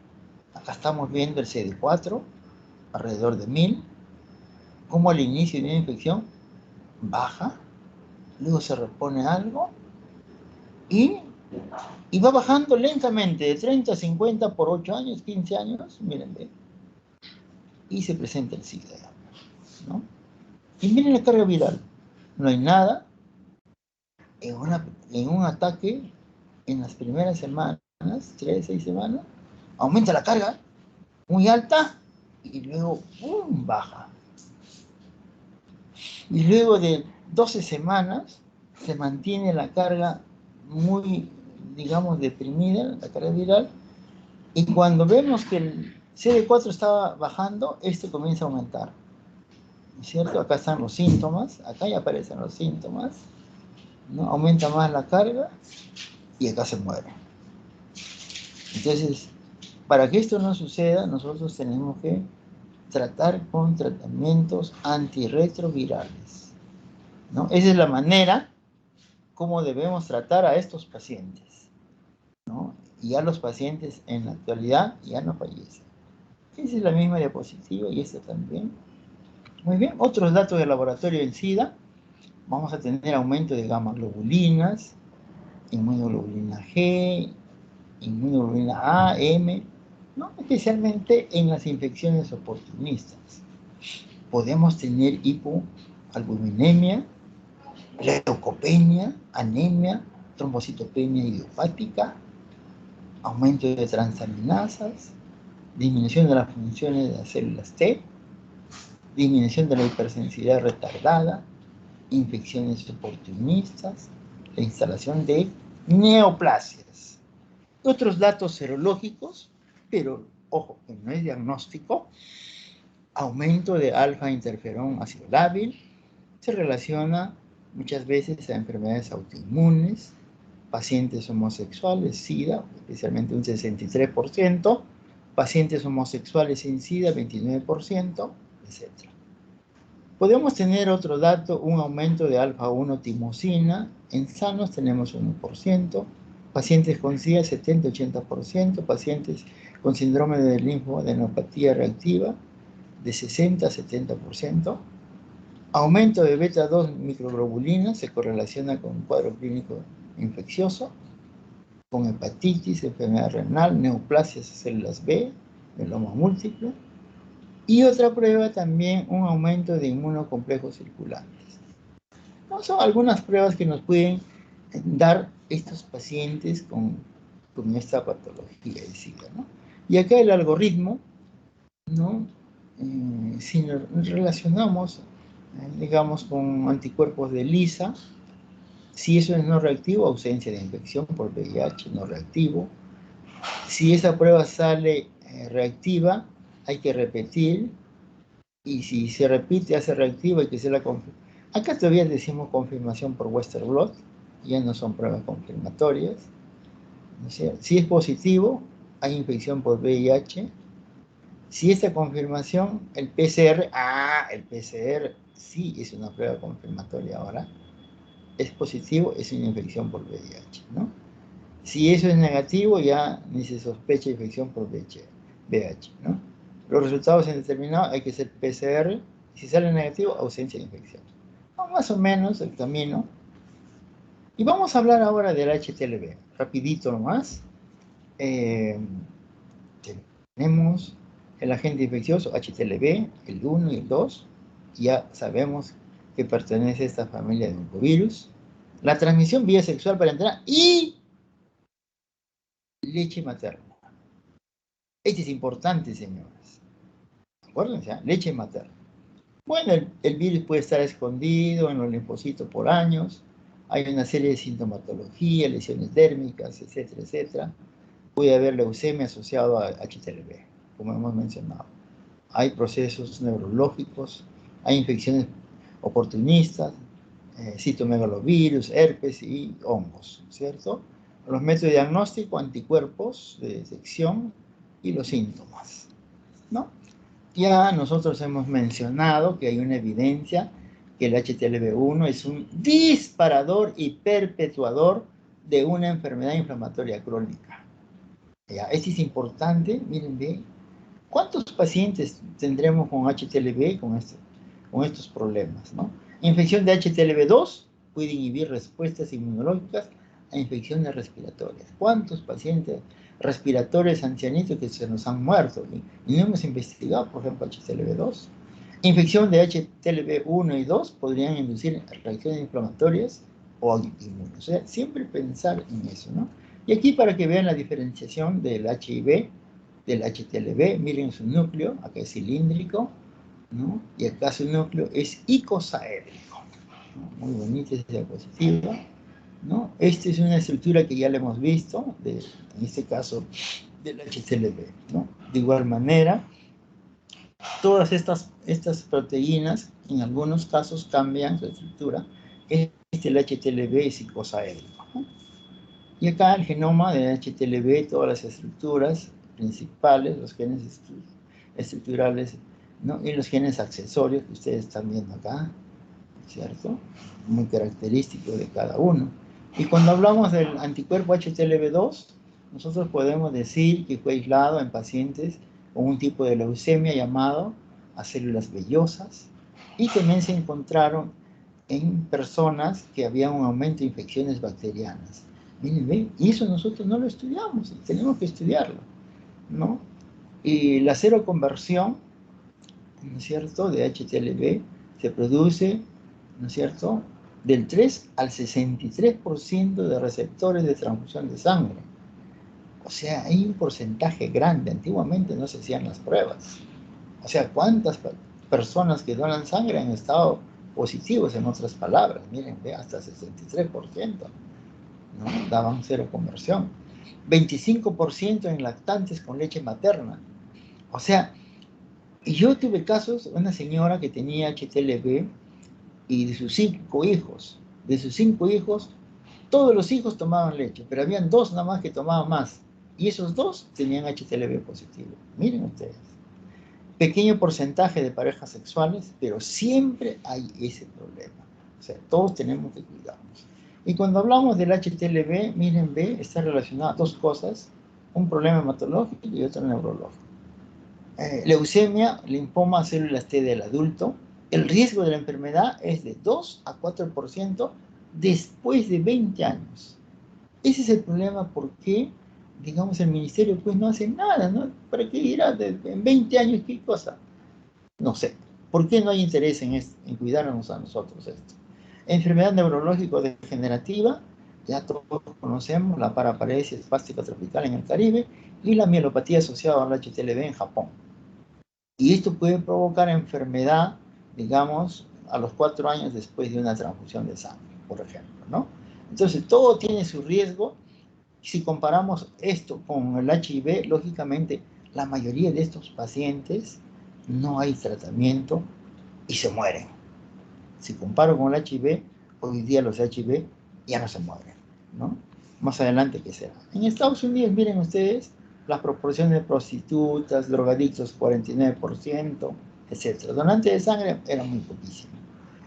acá estamos viendo el CD4, alrededor de 1000, como al inicio de una infección baja, luego se repone algo y va bajando lentamente de 30 a 50 por 8 años, 15 años, miren, ve, y se presenta el SIDA, ¿no? Y miren la carga viral, no hay nada, en un ataque, en las primeras semanas, 3, 6 semanas, aumenta la carga, muy alta, y luego, ¡pum!, baja. Y luego de 12 semanas, se mantiene la carga muy, digamos, deprimida, la carga viral, y cuando vemos que el CD4 estaba bajando, este comienza a aumentar, ¿no es cierto? Acá están los síntomas, acá ya aparecen los síntomas, ¿no? Aumenta más la carga, y acá se muere. Entonces, para que esto no suceda, nosotros tenemos que tratar con tratamientos antirretrovirales, ¿no? Esa es la manera como debemos tratar a estos pacientes, ¿no? Y ya los pacientes en la actualidad ya no fallecen. Esa es la misma diapositiva y esta también. Muy bien, otros datos de laboratorio en SIDA. Vamos a tener aumento de gamma globulinas, inmunoglobulina G, inmunoglobulina A, M, ¿no? Especialmente en las infecciones oportunistas. Podemos tener hipoalbuminemia, leucopenia, anemia, trombocitopenia idiopática, aumento de transaminasas, disminución de las funciones de las células T, disminución de la hipersensibilidad retardada, infecciones oportunistas, la instalación de neoplasias. Otros datos serológicos, pero ojo, que no es diagnóstico, aumento de alfa-interferón ácido lábil, se relaciona muchas veces a enfermedades autoinmunes, pacientes homosexuales, SIDA, especialmente un 63%, pacientes homosexuales sin SIDA, 29%, etc. Podemos tener otro dato, un aumento de alfa-1 timosina, en sanos tenemos 1%, pacientes con SIDA 70-80%, pacientes con síndrome de linfoadenopatía reactiva de 60-70%, aumento de beta-2 microglobulinas se correlaciona con un cuadro clínico infeccioso, con hepatitis, enfermedad renal, neoplasias de células B, mieloma múltiple, y otra prueba también un aumento de inmunocomplejos circulantes. ¿No? Son algunas pruebas que nos pueden dar estos pacientes con esta patología de SIDA, ¿no? Y acá el algoritmo, ¿no? Si nos relacionamos, digamos, con anticuerpos de ELISA, si eso es no reactivo, ausencia de infección por VIH, no reactivo. Si esa prueba sale reactiva, hay que repetir. Y si se repite, hace reactiva, hay que hacer la confirmación. Acá todavía decimos confirmación por Western blot, ya no son pruebas confirmatorias. O sea, si es positivo, hay infección por VIH. Si esta confirmación, el PCR, el PCR sí es una prueba confirmatoria ahora, es positivo, es una infección por VIH, ¿no? Si eso es negativo, ya ni se sospecha infección por VIH, ¿no? Los resultados indeterminados hay que hacer PCR, si sale negativo, ausencia de infección. No, más o menos el camino. Y vamos a hablar ahora del HTLV, rapidito nomás. Tenemos el agente infeccioso HTLV, el 1 y el 2. Ya sabemos que pertenece a esta familia de oncovirus. La transmisión vía sexual parenteral y leche materna. Este es importante, señores. Acuérdense, ¿eh? Leche materna. Bueno, el virus puede estar escondido en los linfocitos por años. Hay una serie de sintomatología, lesiones dérmicas, etcétera, etcétera. Puede haber leucemia asociado a HTLV, como hemos mencionado. Hay procesos neurológicos, hay infecciones oportunistas, citomegalovirus, herpes y hongos, ¿cierto? Los métodos de diagnóstico, anticuerpos de detección y los síntomas, ¿no? Ya nosotros hemos mencionado que hay una evidencia que el HTLV1 es un disparador y perpetuador de una enfermedad inflamatoria crónica. Ya, esto es importante, miren bien. ¿Cuántos pacientes tendremos con HTLV con estos problemas, ¿no? Infección de HTLV2 puede inhibir respuestas inmunológicas a infecciones respiratorias. ¿Cuántos pacientes respiratorios ancianitos que se nos han muerto y no hemos investigado, por ejemplo, HTLV2? Infección de HTLV1 y 2 podrían inducir reacciones inflamatorias o inmunes. O sea, siempre pensar en eso, ¿no? Y aquí para que vean la diferenciación del HIV, del HTLV, miren su núcleo, acá es cilíndrico, ¿no? Y acá su núcleo es icosaédrico, ¿no? Muy bonita esa diapositiva, ¿no? Esta es una estructura que ya la hemos visto, en este caso del HTLV, ¿no? De igual manera, todas estas proteínas, en algunos casos cambian su estructura. El HTLV es icosaédrico, ¿no? Y acá el genoma de HTLV, todas las estructuras principales, los genes estructurales, ¿no? Y los genes accesorios que ustedes están viendo acá, ¿cierto? Muy característico de cada uno. Y cuando hablamos del anticuerpo HTLV2, nosotros podemos decir que fue aislado en pacientes con un tipo de leucemia llamado a células vellosas, y también se encontraron en personas que había un aumento de infecciones bacterianas. Miren, ¿ven? Y eso nosotros no lo estudiamos, y tenemos que estudiarlo, ¿no? Y la seroconversión, ¿no es cierto?, de HTLV se produce, ¿no es cierto?, del 3 al 63% de receptores de transfusión de sangre. O sea, hay un porcentaje grande. Antiguamente no se hacían las pruebas. O sea, ¿cuántas personas que donan sangre han estado positivos, en otras palabras? Miren, ve, hasta 63%, ¿no? Daban cero conversión. 25% en lactantes con leche materna. O sea, yo tuve casos, una señora que tenía HTLV y de sus 5 hijos, todos los hijos tomaban leche, pero habían 2 nada más que tomaban más. Y esos 2 tenían HTLV positivo. Miren ustedes. Pequeño porcentaje de parejas sexuales, pero siempre hay ese problema. O sea, todos tenemos que cuidarnos. Y cuando hablamos del HTLV, miren, ve, está relacionado a 2 cosas, un problema hematológico y otro neurológico. Leucemia, linfoma, células T del adulto. El riesgo de la enfermedad es de 2 a 4% después de 20 años. Ese es el problema, porque, digamos, el ministerio pues no hace nada, ¿no? ¿Para qué irá en 20 años qué cosa? No sé. ¿Por qué no hay interés en cuidarnos a nosotros esto? Enfermedad neurológico-degenerativa, ya todos conocemos, la paraparesia espástica tropical en el Caribe y la mielopatía asociada al HTLV en Japón. Y esto puede provocar enfermedad, digamos, a los 4 años después de una transfusión de sangre, por ejemplo, ¿no? Entonces, todo tiene su riesgo. Si comparamos esto con el HIV, lógicamente, la mayoría de estos pacientes no hay tratamiento y se mueren. Si comparo con el HIV, hoy día los HIV ya no se mueren, ¿no? Más adelante, ¿qué será? En Estados Unidos, miren ustedes, las proporciones de prostitutas, drogadictos, 49%, etc. Donantes de sangre era muy poquísimo.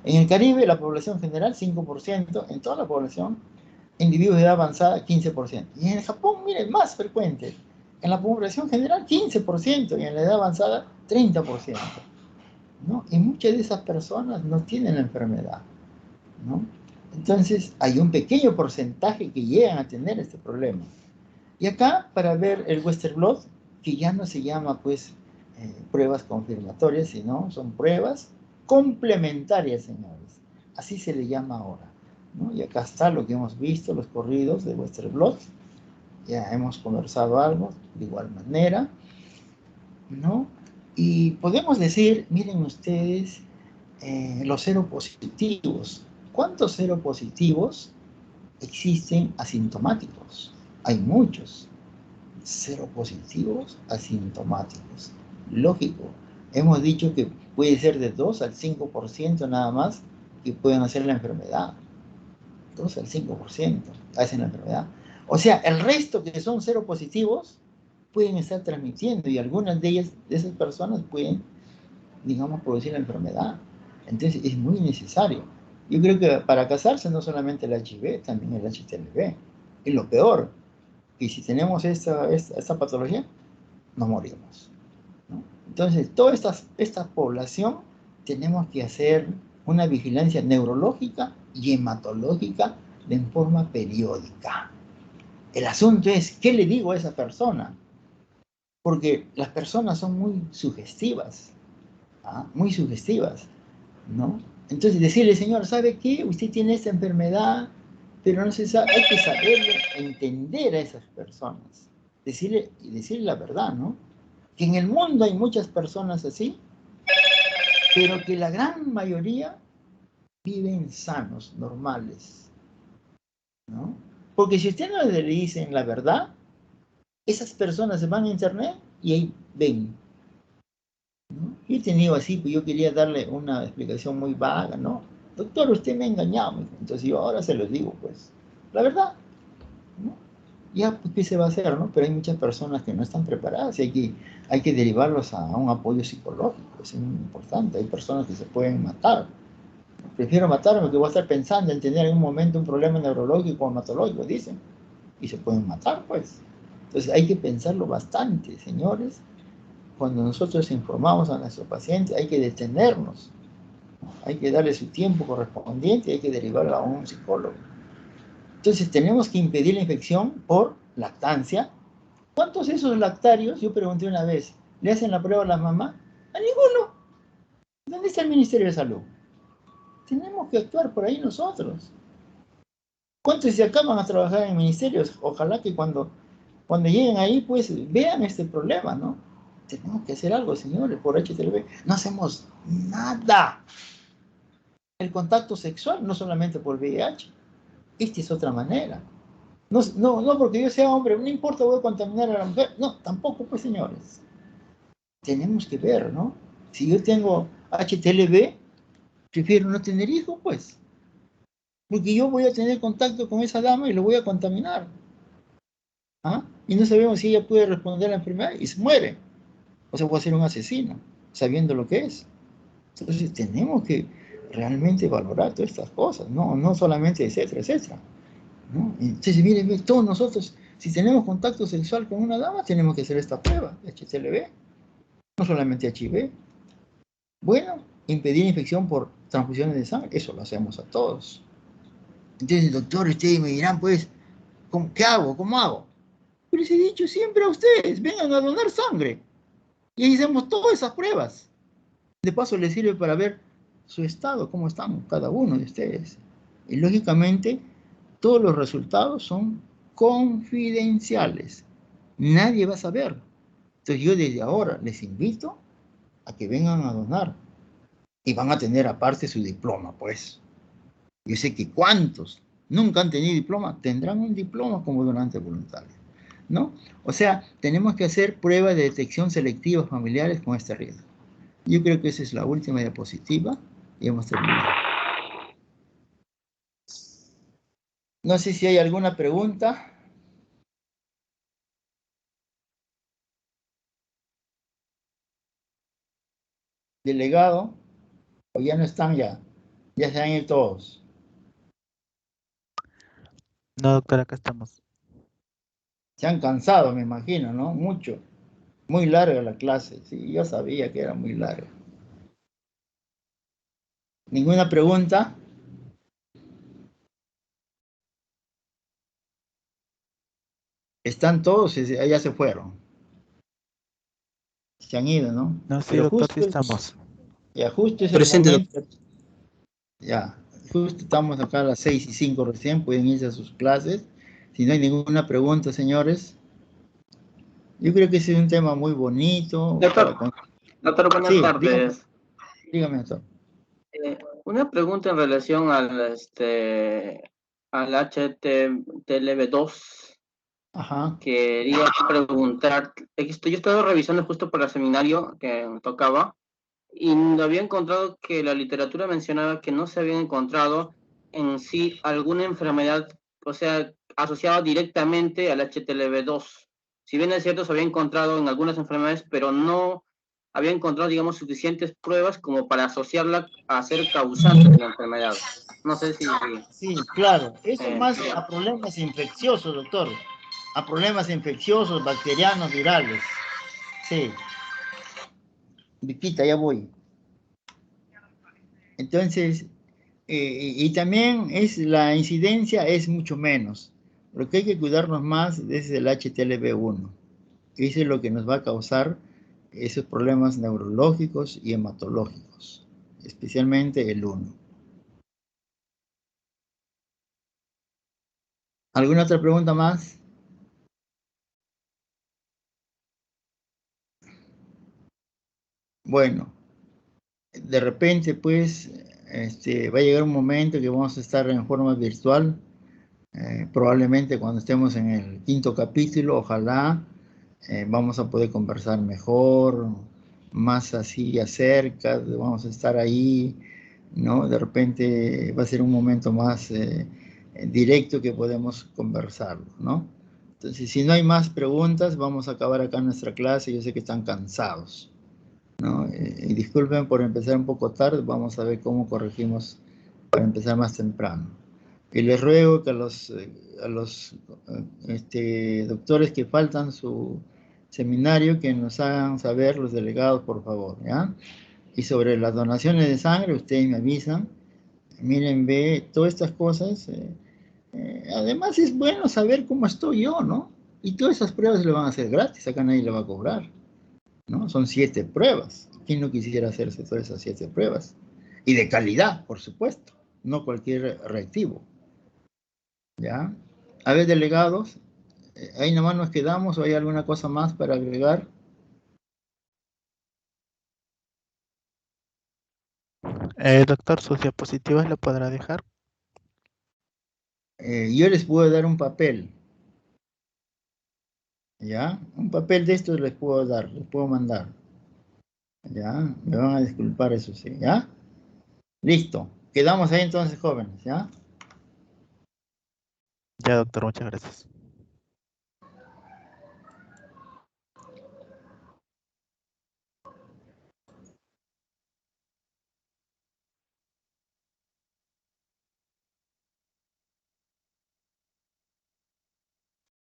En el Caribe, la población general, 5%, en toda la población, individuos de edad avanzada, 15%. Y en Japón, miren, más frecuente. En la población general, 15%, y en la edad avanzada, 30%. ¿No? Y muchas de esas personas no tienen la enfermedad, ¿no? Entonces, hay un pequeño porcentaje que llegan a tener este problema. Y acá, para ver el Western blot, que ya no se llama, pues, pruebas confirmatorias, sino son pruebas complementarias, señores. Así se le llama ahora, ¿no? Y acá está lo que hemos visto, los corridos de Western blot. Ya hemos conversado algo de igual manera, ¿no? Y podemos decir, miren ustedes, los seropositivos. ¿Cuántos seropositivos existen asintomáticos? Hay muchos seropositivos asintomáticos. Lógico, hemos dicho que puede ser de 2 al 5% nada más que pueden hacer la enfermedad. 2 al 5% hacen la enfermedad. O sea, el resto que son seropositivos pueden estar transmitiendo, y algunas de ellas, de esas personas, pueden, digamos, producir la enfermedad. Entonces es muy necesario. Yo creo que para casarse no solamente el HIV, también el HTLV. Y lo peor, que si tenemos esta patología, no morimos, ¿no? Entonces, toda esta población tenemos que hacer una vigilancia neurológica y hematológica de forma periódica. El asunto es, ¿qué le digo a esa persona? Porque las personas son muy sugestivas, ¿ah? Muy sugestivas, ¿no? Entonces decirle, señor, ¿sabe qué? Usted tiene esta enfermedad, pero no se sabe, hay que saber entender a esas personas. Decirle la verdad, ¿no? Que en el mundo hay muchas personas así, pero que la gran mayoría viven sanos, normales, ¿no? Porque si usted no le dicen la verdad, esas personas se van a internet y ahí ven, ¿no? Yo he tenido así, pues yo quería darle una explicación muy vaga, ¿no? Doctor, usted me ha engañado. Entonces yo ahora se los digo, pues, la verdad, ¿no? Ya, pues, ¿qué se va a hacer, no? Pero hay muchas personas que no están preparadas y hay que derivarlos a un apoyo psicológico, es muy importante. Hay personas que se pueden matar. Prefiero matarme que voy a estar pensando en tener en un momento un problema neurológico o hematológico, dicen, y se pueden matar, pues. Entonces hay que pensarlo bastante, señores. Cuando nosotros informamos a nuestro paciente, hay que detenernos, Hay que darle su tiempo correspondiente, hay que derivarlo a un psicólogo. Entonces tenemos que impedir la infección por lactancia. ¿Cuántos de esos lactarios, yo pregunté una vez, le hacen la prueba a las mamás? A ninguno. ¿Dónde está el Ministerio de Salud? Tenemos que actuar por ahí nosotros. ¿Cuántos se acaban a trabajar en ministerios? Ojalá que cuando lleguen ahí, pues vean este problema, ¿no? Tenemos que hacer algo, señores, por HTLV. No hacemos nada. El contacto sexual, no solamente por VIH. Esta es otra manera. No porque yo sea hombre, no importa, voy a contaminar a la mujer. No, tampoco, pues, señores. Tenemos que ver, ¿no? Si yo tengo HTLV, prefiero no tener hijos, pues. Porque yo voy a tener contacto con esa dama y lo voy a contaminar. ¿Ah? Y no sabemos si ella puede responder a la enfermedad y se muere. O sea, puede ser un asesino, sabiendo lo que es. Entonces tenemos que realmente valorar todas estas cosas, no solamente etcétera, etcétera. ¿No? Entonces, miren, todos nosotros, si tenemos contacto sexual con una dama, tenemos que hacer esta prueba, HTLV, no solamente HIV. Bueno, impedir infección por transfusiones de sangre, eso lo hacemos a todos. Entonces, doctor, ustedes me dirán, pues, ¿qué hago? ¿Cómo hago? Yo les he dicho siempre a ustedes, vengan a donar sangre. Y ahí hacemos todas esas pruebas. De paso, les sirve para ver su estado, cómo estamos cada uno de ustedes. Y lógicamente, todos los resultados son confidenciales. Nadie va a saber. Entonces yo desde ahora les invito a que vengan a donar. Y van a tener aparte su diploma, pues. Yo sé que cuántos nunca han tenido diploma, tendrán un diploma como donante voluntario, ¿no? O sea, tenemos que hacer pruebas de detección selectiva familiares con este riesgo. Yo creo que esa es la última diapositiva y hemos terminado. No sé si hay alguna pregunta. Delegado, o ya no están ya se han ido todos. No, doctor, acá estamos. Se han cansado, me imagino, ¿no? Mucho. Muy larga la clase. Sí, yo sabía que era muy larga. ¿Ninguna pregunta? Están todos, ya se fueron. Se han ido, ¿no? No, sí, Pero doctor, sí justo, estamos. ya justo es el Presente, momento. Ya, justo estamos acá a las 6:05 recién, pueden irse a sus clases. Si no hay ninguna pregunta, señores. Yo creo que ese es un tema muy bonito. Doctor, buenas Sí, dígame, tardes. dígame, doctor. Una pregunta en relación al HTLV2. Ajá, Quería preguntar, yo he estado revisando justo por el seminario que tocaba y había encontrado que la literatura mencionaba que no se había encontrado en sí alguna enfermedad, o sea, asociada directamente al HTLV2. Si bien es cierto, se había encontrado en algunas enfermedades, pero no había encontrado, digamos, suficientes pruebas como para asociarla a ser causante de la enfermedad. No sé si... sí, claro. Eso más ya. a problemas infecciosos, doctor. A problemas infecciosos, bacterianos, virales. Sí, Viquita, ya voy. Entonces, y también la incidencia es mucho menos. Lo que hay que cuidarnos más es el HTLV1, que es lo que nos va a causar esos problemas neurológicos y hematológicos, especialmente el 1. ¿Alguna otra pregunta más? Bueno, de repente, pues, va a llegar un momento que vamos a estar en forma virtual, probablemente cuando estemos en el 5.º capítulo, ojalá vamos a poder conversar mejor, más así acerca, vamos a estar ahí, ¿no? De repente va a ser un momento más directo que podemos conversarlo, ¿no? Entonces, si no hay más preguntas, vamos a acabar acá nuestra clase. Yo sé que están cansados, ¿no? Y disculpen por empezar un poco tarde, vamos a ver cómo corregimos para empezar más temprano. Y les ruego que a los doctores que faltan su seminario, que nos hagan saber los delegados, por favor, ¿ya? Y sobre las donaciones de sangre, ustedes me avisan. Miren, ve, todas estas cosas. Además es bueno saber cómo estoy yo, ¿no? Y todas esas pruebas le van a hacer gratis, acá nadie le va a cobrar, ¿no? Son 7 pruebas. ¿Quién no quisiera hacerse todas esas 7 pruebas? Y de calidad, por supuesto, no cualquier reactivo, ¿ya? A ver, delegados, ahí nomás nos quedamos o hay alguna cosa más para agregar. Doctor, sus diapositivas lo podrá dejar. Yo les puedo dar un papel, ¿ya? Un papel de estos les puedo dar, les puedo mandar, ¿ya? Me van a disculpar, eso sí, ¿ya? Listo. Quedamos ahí entonces, jóvenes, ¿ya? Ya, doctor, muchas gracias.